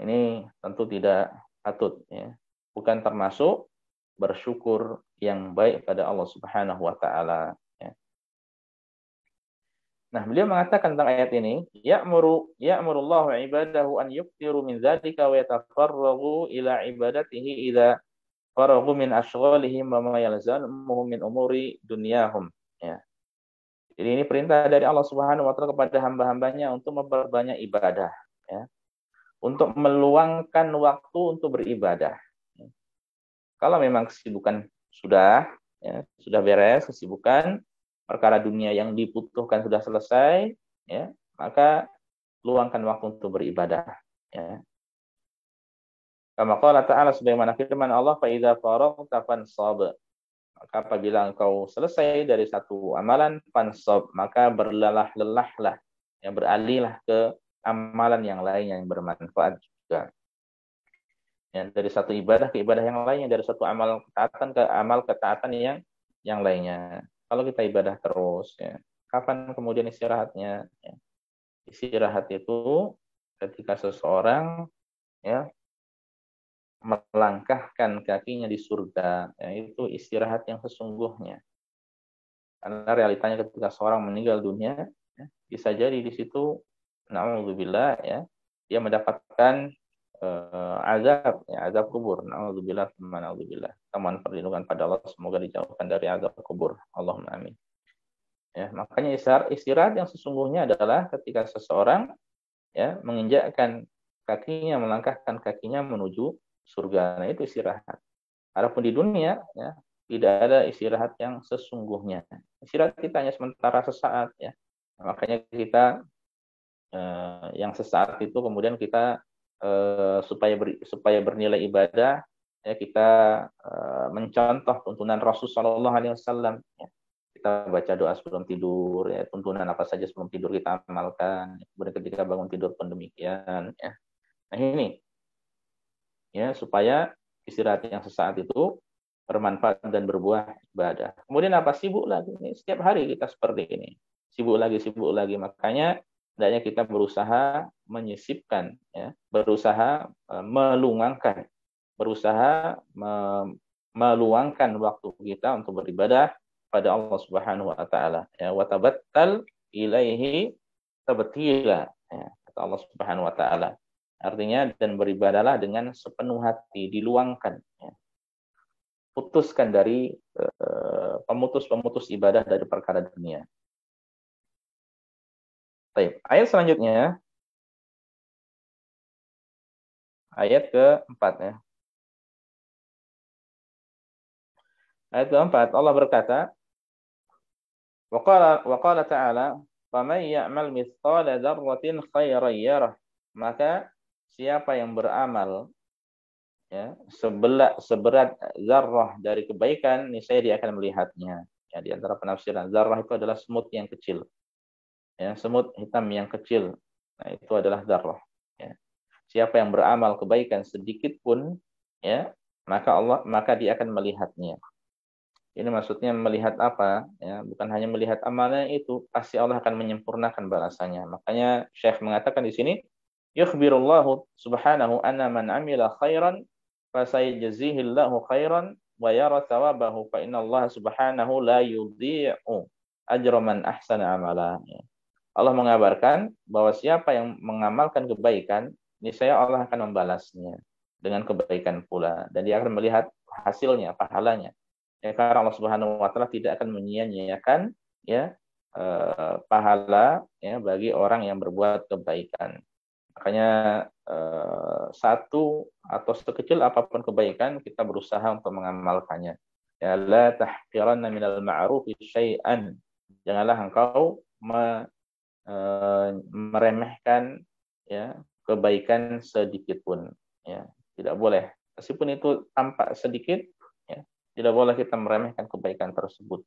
Ini tentu tidak patut, ya. Bukan termasuk bersyukur yang baik pada Allah Subhanahu wa taala, ya. Nah, beliau mengatakan tentang ayat ini, ya'murullahu ibadahu an yukthiru min dzalika wa yatafarragu ila ibadatihi idza faragu min asyghalihim wa ma yalzamuhum min umuri dunyahum, ya. Jadi ini perintah dari Allah Subhanahu wa taala kepada hamba-hambanya untuk memperbanyak ibadah, ya. Untuk meluangkan waktu untuk beribadah. Kalau memang kesibukan sudah, ya, sudah beres kesibukan, perkara dunia yang dibutuhkan sudah selesai, ya, maka luangkan waktu untuk beribadah, ya. Kama qala ta'ala, sebagaimana firman Allah, fa idza faraghta fansab. Maka apabila engkau selesai dari satu amalan, fansab, maka berlelah-lelahlah, ya, beralihlah ke amalan yang lain yang bermanfaat juga. Ya, dari satu ibadah ke ibadah yang lainnya, dari satu amal ketaatan ke amal ketaatan yang lainnya. Kalau kita ibadah terus, ya, kapan kemudian istirahatnya? Ya. Istirahat itu ketika seseorang, ya, melangkahkan kakinya di surga, ya, itu istirahat yang sesungguhnya. Karena realitanya ketika seorang meninggal dunia, ya, bisa jadi di situ, na'udzubillah, ya, dia mendapatkan azab, ya, azab kubur. Na'udzubillah, na'udzubillah. Kita mohon perlindungan pada Allah, semoga dijauhkan dari azab kubur. Allahumma amin. Ya, makanya istirahat yang sesungguhnya adalah ketika seseorang, ya, menginjakkan kakinya, melangkahkan kakinya menuju surga. Nah, itu istirahat. Adapun di dunia, ya, tidak ada istirahat yang sesungguhnya. Istirahat kita hanya sementara sesaat, ya. Nah, makanya kita yang sesaat itu kemudian kita supaya bernilai ibadah, ya, kita mencontoh tuntunan Rasul Shallallahu Alaihi Wasallam, ya. Kita baca doa sebelum tidur, ya, tuntunan apa saja sebelum tidur kita amalkan, kemudian ketika bangun tidur pun demikian, ya. Nah, ini, ya, supaya istirahat yang sesaat itu bermanfaat dan berbuah ibadah. Kemudian apa? Sibuk lagi. Setiap hari kita seperti ini, sibuk lagi. Makanya hendaknya kita berusaha menyisipkan, ya, berusaha meluangkan waktu kita untuk beribadah pada Allah Subhanahu wa taala, ya. Wa tabattal ilaihi tabtila, ya, kata Allah Subhanahu wa taala. Artinya, dan beribadahlah dengan sepenuh hati, diluangkan, ya. Putuskan dari pemutus-pemutus ibadah dari perkara dunia. Baik, ayat selanjutnya, ayat keempat, ya. Ayat keempat, Allah berkata, wa qala ta'ala, faman ya'mal mithqala dzarratin khairan yarah. Maka siapa yang beramal, ya, seberat zarrah dari kebaikan, niscaya dia akan melihatnya. Ya, di antara penafsiran, zarrah itu adalah semut yang kecil, ya, semut hitam yang kecil. Nah, itu adalah zarrah, ya. Siapa yang beramal kebaikan sedikit pun, ya, maka dia akan melihatnya. Ini maksudnya melihat apa? Ya, bukan hanya melihat amalnya itu, pasti Allah akan menyempurnakan balasannya. Makanya Syekh mengatakan di sini, yukhbirullahu subhanahu anna man amila khairan fasayajzihillahu khairan wa yara thawabahu fa innallaha subhanahu la yudhi'u ajra man ahsana amala. Allah mengabarkan bahwa siapa yang mengamalkan kebaikan, niscaya Allah akan membalasnya dengan kebaikan pula, dan dia akan melihat hasilnya, pahalanya. Ya, karena Allah Subhanahu wa taala tidak akan menyia-nyiakan ya pahala ya bagi orang yang berbuat kebaikan. Makanya satu atau sekecil apapun kebaikan kita berusaha untuk mengamalkannya. Ya, la tahqiranna minal ma'rufi syai'an. Janganlah engkau meremehkan ya kebaikan sedikit pun, ya. Tidak boleh. Meskipun itu tampak sedikit, ya, tidak boleh kita meremehkan kebaikan tersebut.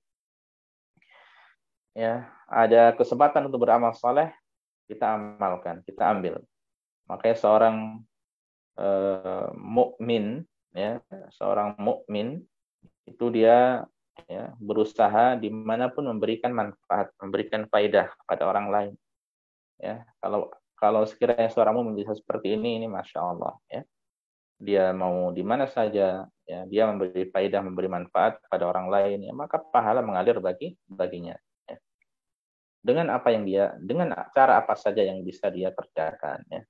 Ya, ada kesempatan untuk beramal saleh, kita amalkan, kita ambil. Makanya seorang mukmin, ya, seorang mukmin itu dia ya, berusaha dimanapun memberikan manfaat, memberikan faedah pada orang lain. Ya, kalau sekiranya seorang mukmin bisa seperti ini masya Allah, ya. Dia mau di mana saja, ya, dia memberi faedah, memberi manfaat pada orang lain, ya, maka pahala mengalir baginya. Ya. Dengan cara apa saja yang bisa dia kerjakan. Ya.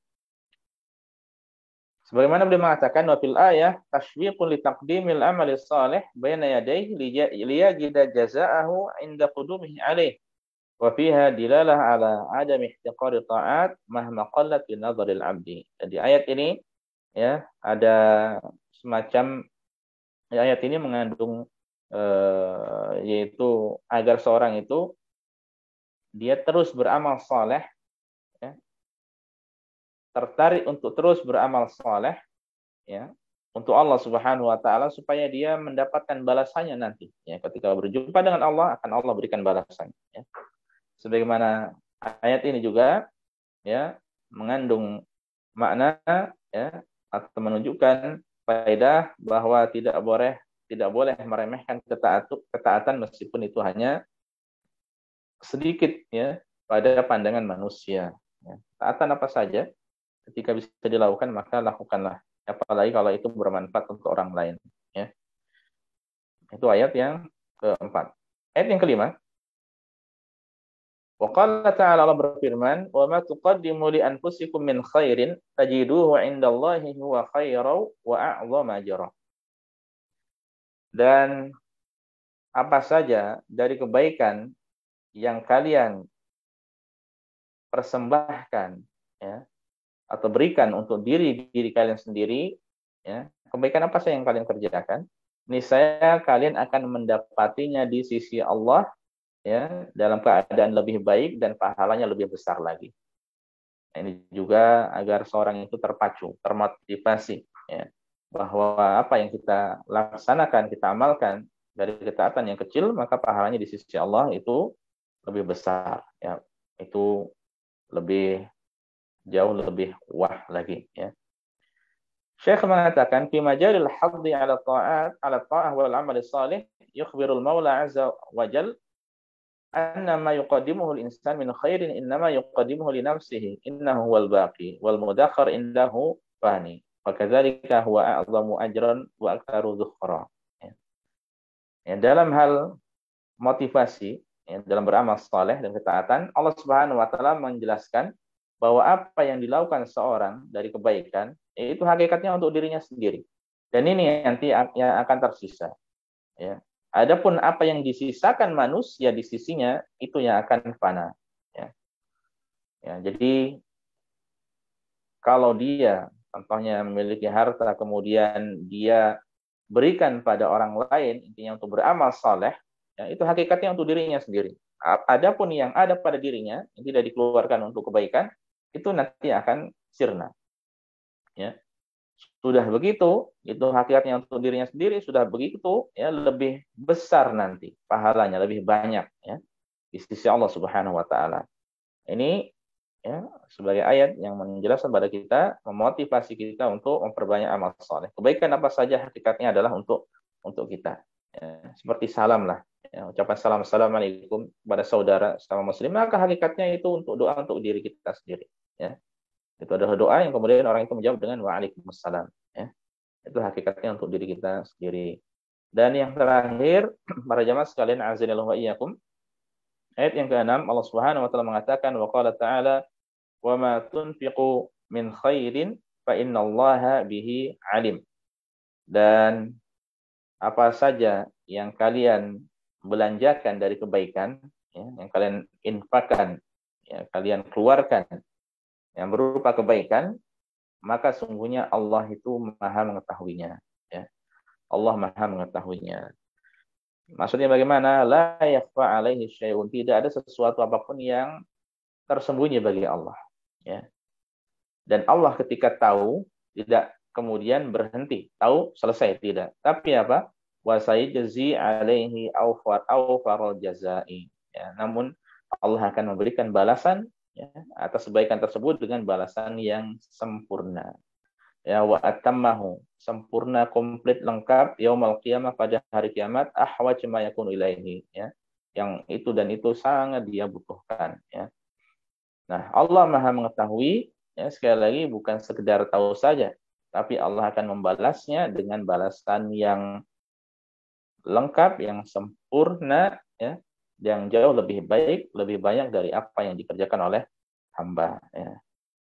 Sebagaimana beliau mengatakan wa fil ayah tashwiqun li taqdimil amali shalih baina yadayhi liyajida jazaahu 'inda qudumihi 'alaih wa fiha dilalah 'ala 'adami ihtiqari ta'at mahma qallat bi nadharil 'abdi. Jadi ayat ini ya ada semacam ayat ini mengandung yaitu agar seorang itu dia terus beramal saleh, ya, tertarik untuk terus beramal saleh, ya, untuk Allah Subhanahu wa taala supaya dia mendapatkan balasannya nanti, ya, ketika berjumpa dengan Allah akan Allah berikan balasan, ya. Sebagaimana ayat ini juga ya mengandung makna ya atau menunjukkan faedah bahwa tidak boleh meremehkan ketaatan meskipun itu hanya sedikit ya pada pandangan manusia. Ya. Taatan apa saja ketika bisa dilakukan maka lakukanlah. Apalagi kalau itu bermanfaat untuk orang lain. Ya. Itu ayat yang keempat. Ayat yang kelima. Wa qala ta'ala, Allah berfirman, "Wa ma tuqaddimu li anfusikum min khairin tajiduhu 'indallahi huwa khairan wa a'dhama ajra." Dan apa saja dari kebaikan yang kalian persembahkan ya atau berikan untuk diri kalian sendiri ya, kebaikan apa saja yang kalian kerjakan, niscaya kalian akan mendapatinya di sisi Allah ya dalam keadaan lebih baik dan pahalanya lebih besar lagi. Nah, ini juga agar seorang itu terpacu, termotivasi ya bahwa apa yang kita laksanakan, kita amalkan dari ketaatan yang kecil maka pahalanya di sisi Allah itu lebih besar ya. Itu jauh lebih wah lagi ya. Syekh mengatakan fi majalil haddi ala ta'ah wal amal salih yukhbirul maula azza wa jal anna ma yuqaddimuhu al-insan min khairin innama yuqaddimuhu li nafsihi innahu huwal baqi wal mudakhkhar indahu fani wa kadzalika huwa a'zamu ajran wa aktsaru dhukhra. Ya, dalam hal motivasi ya, dalam beramal saleh dan ketaatan Allah Subhanahu wa taala menjelaskan bahwa apa yang dilakukan seorang dari kebaikan itu hakikatnya untuk dirinya sendiri. Dan ini nanti yang akan tersisa. Ya. Adapun apa yang disisakan manusia di sisinya itu yang akan fana. Ya. Ya, jadi kalau dia contohnya memiliki harta kemudian dia berikan pada orang lain intinya untuk beramal saleh, ya, itu hakikatnya untuk dirinya sendiri. Adapun yang ada pada dirinya yang tidak dikeluarkan untuk kebaikan itu nanti akan sirna. Ya. Sudah begitu, itu hakikatnya untuk dirinya sendiri, sudah begitu, ya lebih besar nanti pahalanya, lebih banyak ya di sisi Allah Subhanahu wa taala. Ini ya sebagai ayat yang menjelaskan pada kita, memotivasi kita untuk memperbanyak amal saleh. Kebaikan apa saja hakikatnya adalah untuk kita. Ya, seperti salam lah. Ya, ucapan salam assalamualaikum kepada saudara sama muslim, maka hakikatnya itu untuk doa untuk diri kita sendiri. Ya. Itu adalah doa yang kemudian orang itu menjawab dengan waalaikumsalam. Ya. Itu hakikatnya untuk diri kita sendiri. Dan yang terakhir, para jamaah sekalian, azanillahu wa iyyakum. Ayat yang ke-6, Allah Subhanahu wa taala mengatakan wa qala ta'ala wa ma tunfiqu min khairin fa innallaha bihi alim. Dan apa saja yang kalian belanjakan dari kebaikan, ya, yang kalian infakkan, ya, kalian keluarkan yang berupa kebaikan, maka sungguhnya Allah itu maha mengetahuinya. Ya. Allah maha mengetahuinya. Maksudnya bagaimana? La yakhfa alaihi syai'un. Tidak ada sesuatu apapun yang tersembunyi bagi Allah. Ya. Dan Allah ketika tahu, tidak kemudian berhenti. Tahu, selesai. Tidak. Tapi apa? Wa sayajzi alaihi awfaral jazai. Ya. Namun Allah akan memberikan balasan, ya, atas kebaikan tersebut dengan balasan yang sempurna. Ya, wa atammahu, sempurna, komplit, lengkap, yaumul qiyamah, pada hari kiamat, ahwaj ma yakunu ilaihi, ya, yang itu dan itu sangat dia butuhkan, ya. Nah, Allah maha mengetahui, ya, sekali lagi bukan sekedar tahu saja, tapi Allah akan membalasnya dengan balasan yang lengkap, yang sempurna, ya, yang jauh lebih baik, lebih banyak dari apa yang dikerjakan oleh hamba, ya.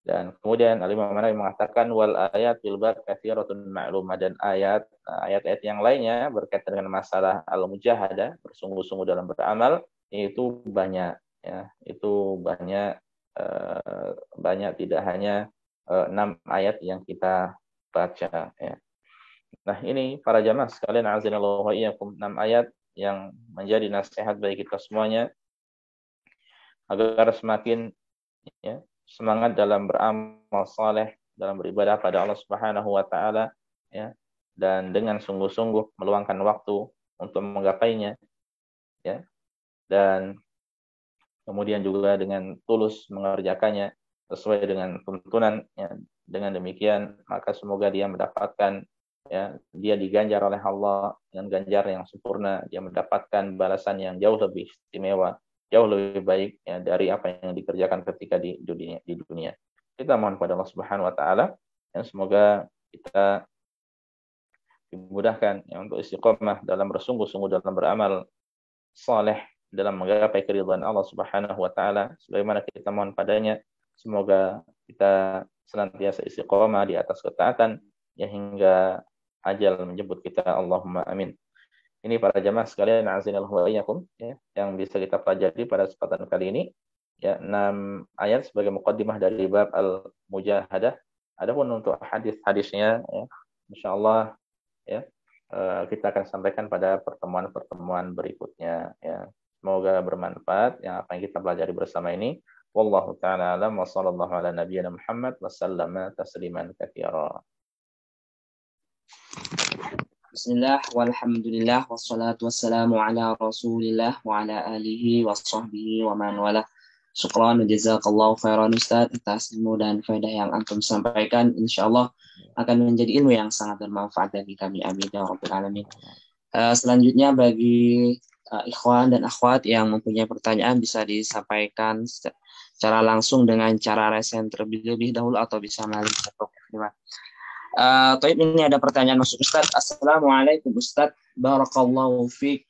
Dan kemudian Al-Imam An-Nawawi mengatakan wal ayat fil bab katsiratun ma'lumah, dan ayat-ayat yang lainnya berkaitan dengan masalah al-mujahadah, bersungguh-sungguh dalam beramal, itu banyak, ya. Itu banyak, banyak, tidak hanya 6 ayat yang kita baca, ya. Nah, ini para jamaah sekalian azanallahu wa iyyakum, 6 ayat yang menjadi nasihat bagi kita semuanya agar semakin, ya, semangat dalam beramal saleh, dalam beribadah pada Allah Subhanahu wa taala, ya, dan dengan sungguh-sungguh meluangkan waktu untuk menggapainya, ya, dan kemudian juga dengan tulus mengerjakannya sesuai dengan tuntunan, ya. Dengan demikian maka semoga dia mendapatkan, ya, dia diganjar oleh Allah dengan ganjar yang sempurna, dia mendapatkan balasan yang jauh lebih istimewa, jauh lebih baik, ya, dari apa yang dikerjakan ketika di dunia. Kita mohon pada Allah Subhanahu wa taala, ya, semoga kita dimudahkan, ya, untuk istiqomah dalam bersungguh-sungguh dalam beramal saleh, dalam menggapai keridhaan Allah Subhanahu wa taala sebagaimana kita mohon padanya. Semoga kita senantiasa istiqomah di atas ketaatan, ya, hingga ajal menjemput kita. Allahumma amin. Ini para jamaah sekalian azinallahu wa iyyakum, ya, yang bisa kita pelajari pada kesempatan kali ini, ya, 6 ayat sebagai muqaddimah dari bab al-mujahadah. Adapun untuk hadis-hadisnya, ya, insyaallah, ya, kita akan sampaikan pada pertemuan-pertemuan berikutnya, ya. Semoga bermanfaat yang apa yang kita pelajari bersama ini. Wallahu taala alam wa sallallahu ala nabiyyina Muhammad wa sallama tasliman katsira. Bismillah, walhamdulillah, wassalatu wassalamu ala rasulillah wa ala alihi wa sahbihi wa man wala. Syukran, jazakallahu khairan Ustaz atas ilmu dan faedah yang antum sampaikan. Insyaallah akan menjadi ilmu yang sangat bermanfaat bagi kami. Amin ya rabbal alamin. Selanjutnya bagi ikhwan dan akhwat yang mempunyai pertanyaan bisa disampaikan secara langsung dengan cara resen terlebih dahulu atau bisa melalui chat box. Taib, ini ada pertanyaan masuk Ustaz. Assalamualaikum Ustaz, barakallahu fiik.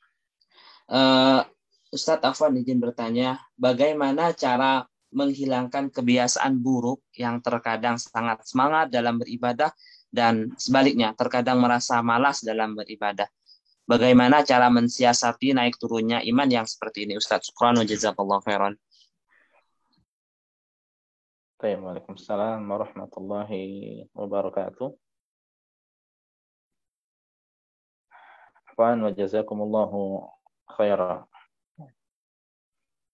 Ustaz Afwan izin bertanya, bagaimana cara menghilangkan kebiasaan buruk yang terkadang sangat semangat dalam beribadah dan sebaliknya terkadang merasa malas dalam beribadah? Bagaimana cara mensiasati naik turunnya iman yang seperti ini Ustaz? Syukran wa jazakallahu khairan. Waalaikumsalam warahmatullahi wabarakatuh. Wa jazakumullahu khairan.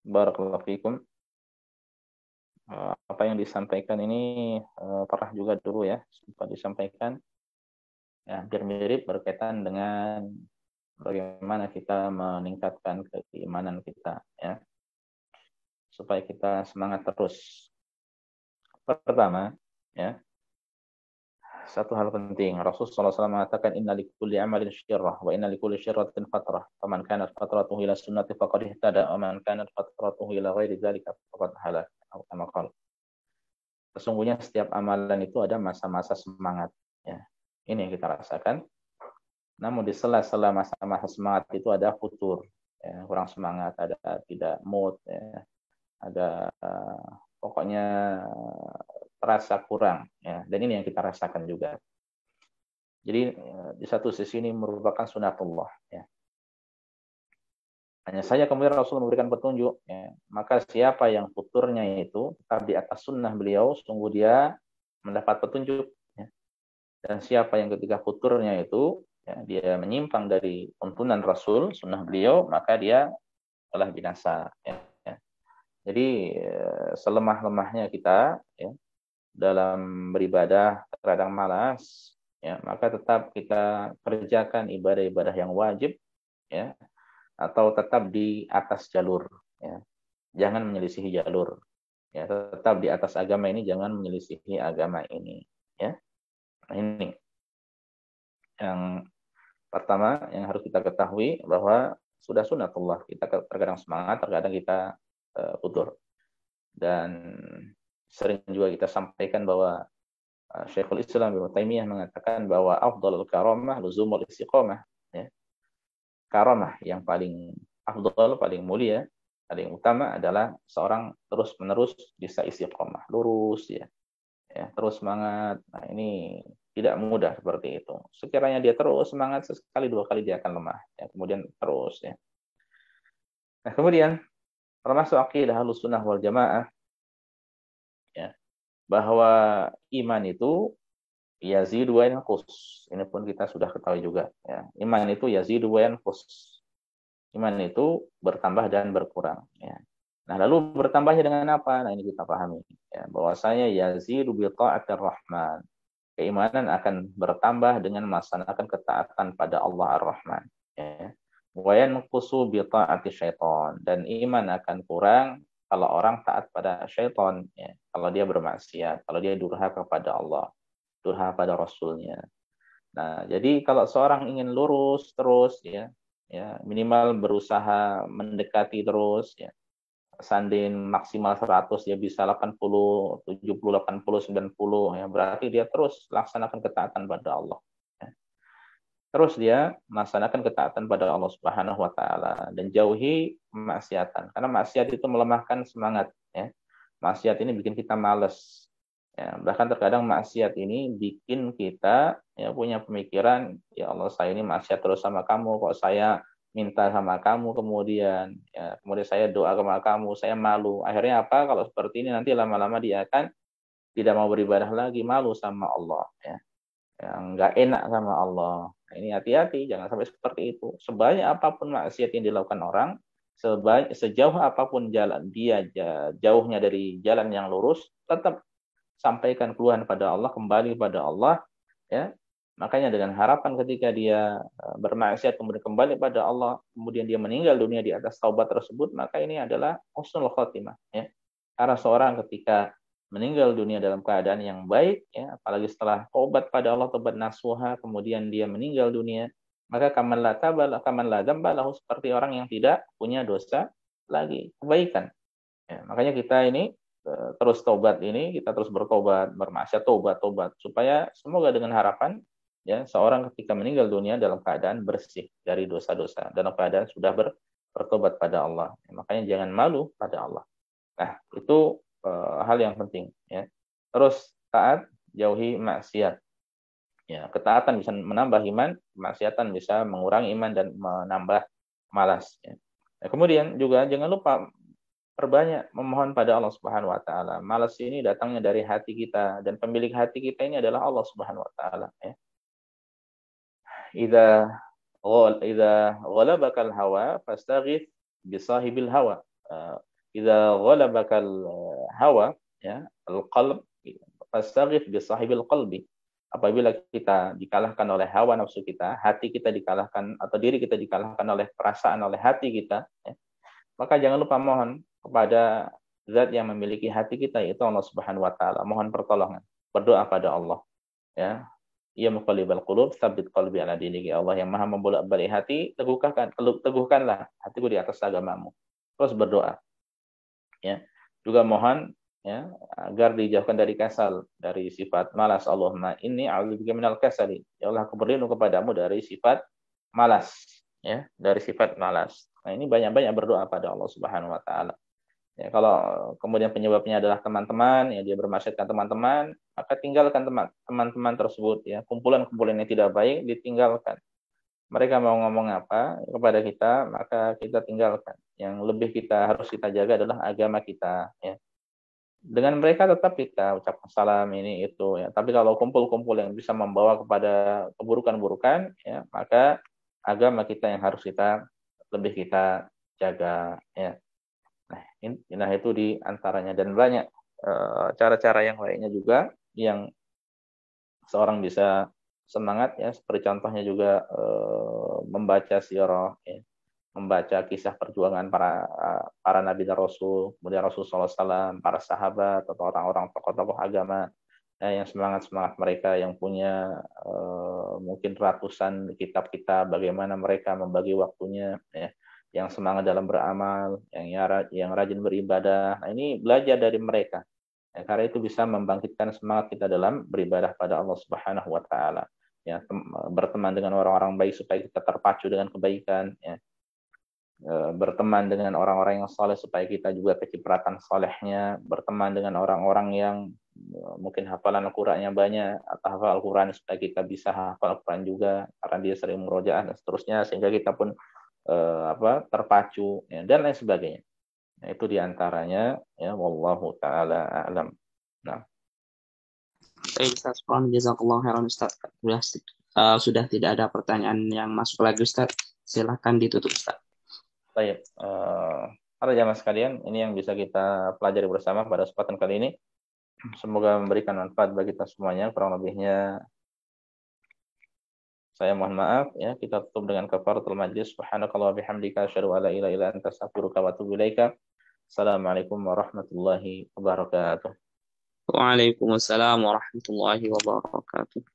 Barakallahu fikum. Apa yang disampaikan ini pernah juga dulu, ya, sempat disampaikan, ya, hampir mirip berkaitan dengan bagaimana kita meningkatkan keimanan kita, ya, supaya kita semangat terus. Pertama, ya, satu hal penting, Rasulullah SAW mengatakan inna likulli amalin syirrah wa inna likulli syirratin fatrah, faman kanat fatratuhu ila sunnati faqad ihtada wa man kanat fatratuhu ila ghairi dzalika faqad halak, atau kama qala. Sesungguhnya setiap amalan itu ada masa-masa semangat, ya. Ini yang kita rasakan. Namun di sela-sela masa-masa semangat itu ada futur, ya, kurang semangat, ada tidak mood, ya, ada pokoknya terasa kurang, ya. Dan ini yang kita rasakan juga. Jadi di satu sisi ini merupakan sunatullah, ya. Hanya saja kemudian Rasul memberikan petunjuk, ya. Maka siapa yang futurnya itu tetap di atas sunnah beliau, sungguh dia mendapat petunjuk. Ya. Dan siapa yang ketika futurnya itu, ya, dia menyimpang dari tuntunan Rasul, sunnah beliau, maka dia telah binasa. Ya. Ya. Jadi selemah-lemahnya kita, ya, dalam beribadah terkadang malas, ya, maka tetap kita kerjakan ibadah-ibadah yang wajib, ya, atau tetap di atas jalur, ya. Jangan menyelisihi jalur, ya, tetap di atas agama ini, jangan menyelisihi agama ini, ya. Nah, ini yang pertama yang harus kita ketahui, bahwa sudah sunatullah, kita terkadang semangat, terkadang kita futur. Dan sering juga kita sampaikan bahwa Syekhul Islam Ibnu Taimiyah mengatakan bahwa afdhalul karamah luzumul istiqamah, ya. Karamah yang paling afdhal, paling mulia, paling utama adalah seorang terus-menerus bisa istiqamah, lurus, ya. Ya, terus semangat. Nah, ini tidak mudah seperti itu. Sekiranya dia terus semangat, sekali dua kali dia akan lemah, ya. Kemudian terus, ya. Nah, kemudian termasuk akidah Ahlussunnah wal Jamaah, ya, bahwa iman itu yazidu wa yanqus. Ini pun kita sudah ketahui juga, ya. Iman itu yazidu wa yanqus. Iman itu bertambah dan berkurang, ya. Nah, lalu bertambahnya dengan apa? Nah, ini kita pahami, ya, bahwasanya yazidu bi ta'atir rahman. Keimanan akan bertambah dengan melaksanakan ketaatan pada Allah Ar-Rahman, ya. Wa yanqusu bi ta'ati syaitan, dan iman akan kurang kalau orang taat pada syaitan, ya. Kalau dia bermaksiat, kalau dia durhaka kepada Allah, durhaka pada Rasulnya. Nah, jadi kalau seorang ingin lurus terus, ya, ya, minimal berusaha mendekati terus, ya. Seandainya maksimal 100, ya bisa 80, 70, 80, 90, ya, berarti dia terus laksanakan ketaatan pada Allah, ya. Terus dia melaksanakan ketaatan pada Allah Subhanahu wa taala dan jauhi kemaksiatan. Karena maksiat itu melemahkan semangat, ya. Maksiat ini bikin kita malas. Ya, bahkan terkadang maksiat ini bikin kita, ya, punya pemikiran, ya Allah, saya ini maksiat terus sama kamu, kok saya minta sama kamu, kemudian, ya, kemudian saya doa sama kamu, saya malu. Akhirnya apa? Kalau seperti ini nanti lama-lama dia akan tidak mau beribadah lagi, malu sama Allah, ya. Yang nggak enak sama Allah. Nah, ini hati-hati, jangan sampai seperti itu. Sebanyak apapun maksiat yang dilakukan orang, sejauh apapun jalan dia jauhnya dari jalan yang lurus, tetap sampaikan keluhan pada Allah, kembali pada Allah, ya. Makanya dengan harapan ketika dia bermaksiat kemudian kembali pada Allah, kemudian dia meninggal dunia di atas taubat tersebut, maka ini adalah husnul khotimah, ya. Karena seorang ketika meninggal dunia dalam keadaan yang baik, ya, apalagi setelah taubat pada Allah, taubat nasuha, kemudian dia meninggal dunia, maka kaman la dzamba lahu, seperti orang yang tidak punya dosa lagi, kebaikan. Ya, makanya kita ini terus tobat ini, kita terus bertobat, bermaksiat, tobat, supaya semoga dengan harapan, ya, seorang ketika meninggal dunia dalam keadaan bersih dari dosa-dosa, dalam keadaan sudah bertobat pada Allah. Ya, makanya jangan malu pada Allah. Nah, itu hal yang penting, ya. Terus taat, jauhi maksiat. Ya, ketaatan bisa menambah iman, kemaksiatan bisa mengurangi iman dan menambah malas, ya. Nah, kemudian juga jangan lupa perbanyak memohon pada Allah Subhanahu wa taala. Malas ini datangnya dari hati kita, dan pemilik hati kita ini adalah Allah Subhanahu wa taala, ya. Idza ghalabakal hawa fastaghith bi sahibil hawa. Idza ghalabakal hawa, ya, al-qalb, fastaghith bi sahibil qalbi. Apabila kita dikalahkan oleh hawa nafsu kita, hati kita dikalahkan atau diri kita dikalahkan oleh perasaan, oleh hati kita, ya, maka jangan lupa mohon kepada zat yang memiliki hati kita, yaitu Allah Subhanahu wa taala. Mohon pertolongan, berdoa pada Allah, ya. Ya muqallibal qulub, tsabbit qalbi ala dinik. Ya Allah yang Maha membolak-balik hati, teguhkanlah hatiku di atas agamamu. Terus berdoa, ya. Juga mohon, ya, agar dijauhkan dari kasal, dari sifat malas. Allahumma inni a'udzubika minal kasali. Ya Allah, aku berlindung kepadamu dari sifat malas, ya, dari sifat malas. Nah, ini banyak-banyak berdoa pada Allah Subhanahu wa taala. Ya, kalau kemudian penyebabnya adalah teman-teman, ya, dia bermaksiatkan teman-teman, maka tinggalkan teman-teman tersebut, ya. Kumpulan-kumpulan yang tidak baik ditinggalkan. Mereka mau ngomong apa kepada kita, maka kita tinggalkan. Yang lebih harus kita jaga adalah agama kita, ya. Dengan mereka tetap kita ucapkan salam ini itu, ya. Tapi kalau kumpul-kumpul yang bisa membawa kepada keburukan-burukan, ya, maka agama kita yang harus lebih kita jaga, ya. Nah, itu di antaranya, dan banyak cara-cara yang lainnya juga yang seorang bisa semangat, ya, seperti contohnya juga membaca sirah, ya, membaca kisah perjuangan para nabi dan rasul, kemudian Rasul SAW, para sahabat atau orang-orang tokoh-tokoh agama, ya, yang semangat mereka yang punya mungkin ratusan kitab-kitab, bagaimana mereka membagi waktunya, ya, yang semangat dalam beramal, yang rajin beribadah. Nah, ini belajar dari mereka. Ya, karena itu bisa membangkitkan semangat kita dalam beribadah pada Allah Subhanahu wa taala. Ya, berteman dengan orang-orang baik supaya kita terpacu dengan kebaikan, ya. Berteman dengan orang-orang yang saleh supaya kita juga kecipratan salehnya, berteman dengan orang-orang yang mungkin hafalan Al-Qur'annya banyak atau hafal Al-Qur'an supaya kita bisa hafal Al-Qur'an juga karena dia sering murojaah dan seterusnya, sehingga kita pun terpacu, ya, dan lain sebagainya. Nah, itu diantaranya, ya, wallahu taala a'lam. Nah, Baik, Ustaz. Jazakallah khairan, Ustaz. Sudah tidak ada pertanyaan yang masuk lagi, Ustaz. Silakan ditutup, Ustaz. baik, para jamaah sekalian, ini yang bisa kita pelajari bersama pada kesempatan kali ini. Semoga memberikan manfaat bagi kita semuanya. Kurang lebihnya saya mohon maaf, ya. Kita tutup dengan kafaratul majlis. Subhanakallah wa bihamdika asyhadu an la ilaha illa anta astaghfiruka wa atubu ilaika. Assalamualaikum warahmatullahi wabarakatuh. Waalaikumsalam warahmatullahi wabarakatuh.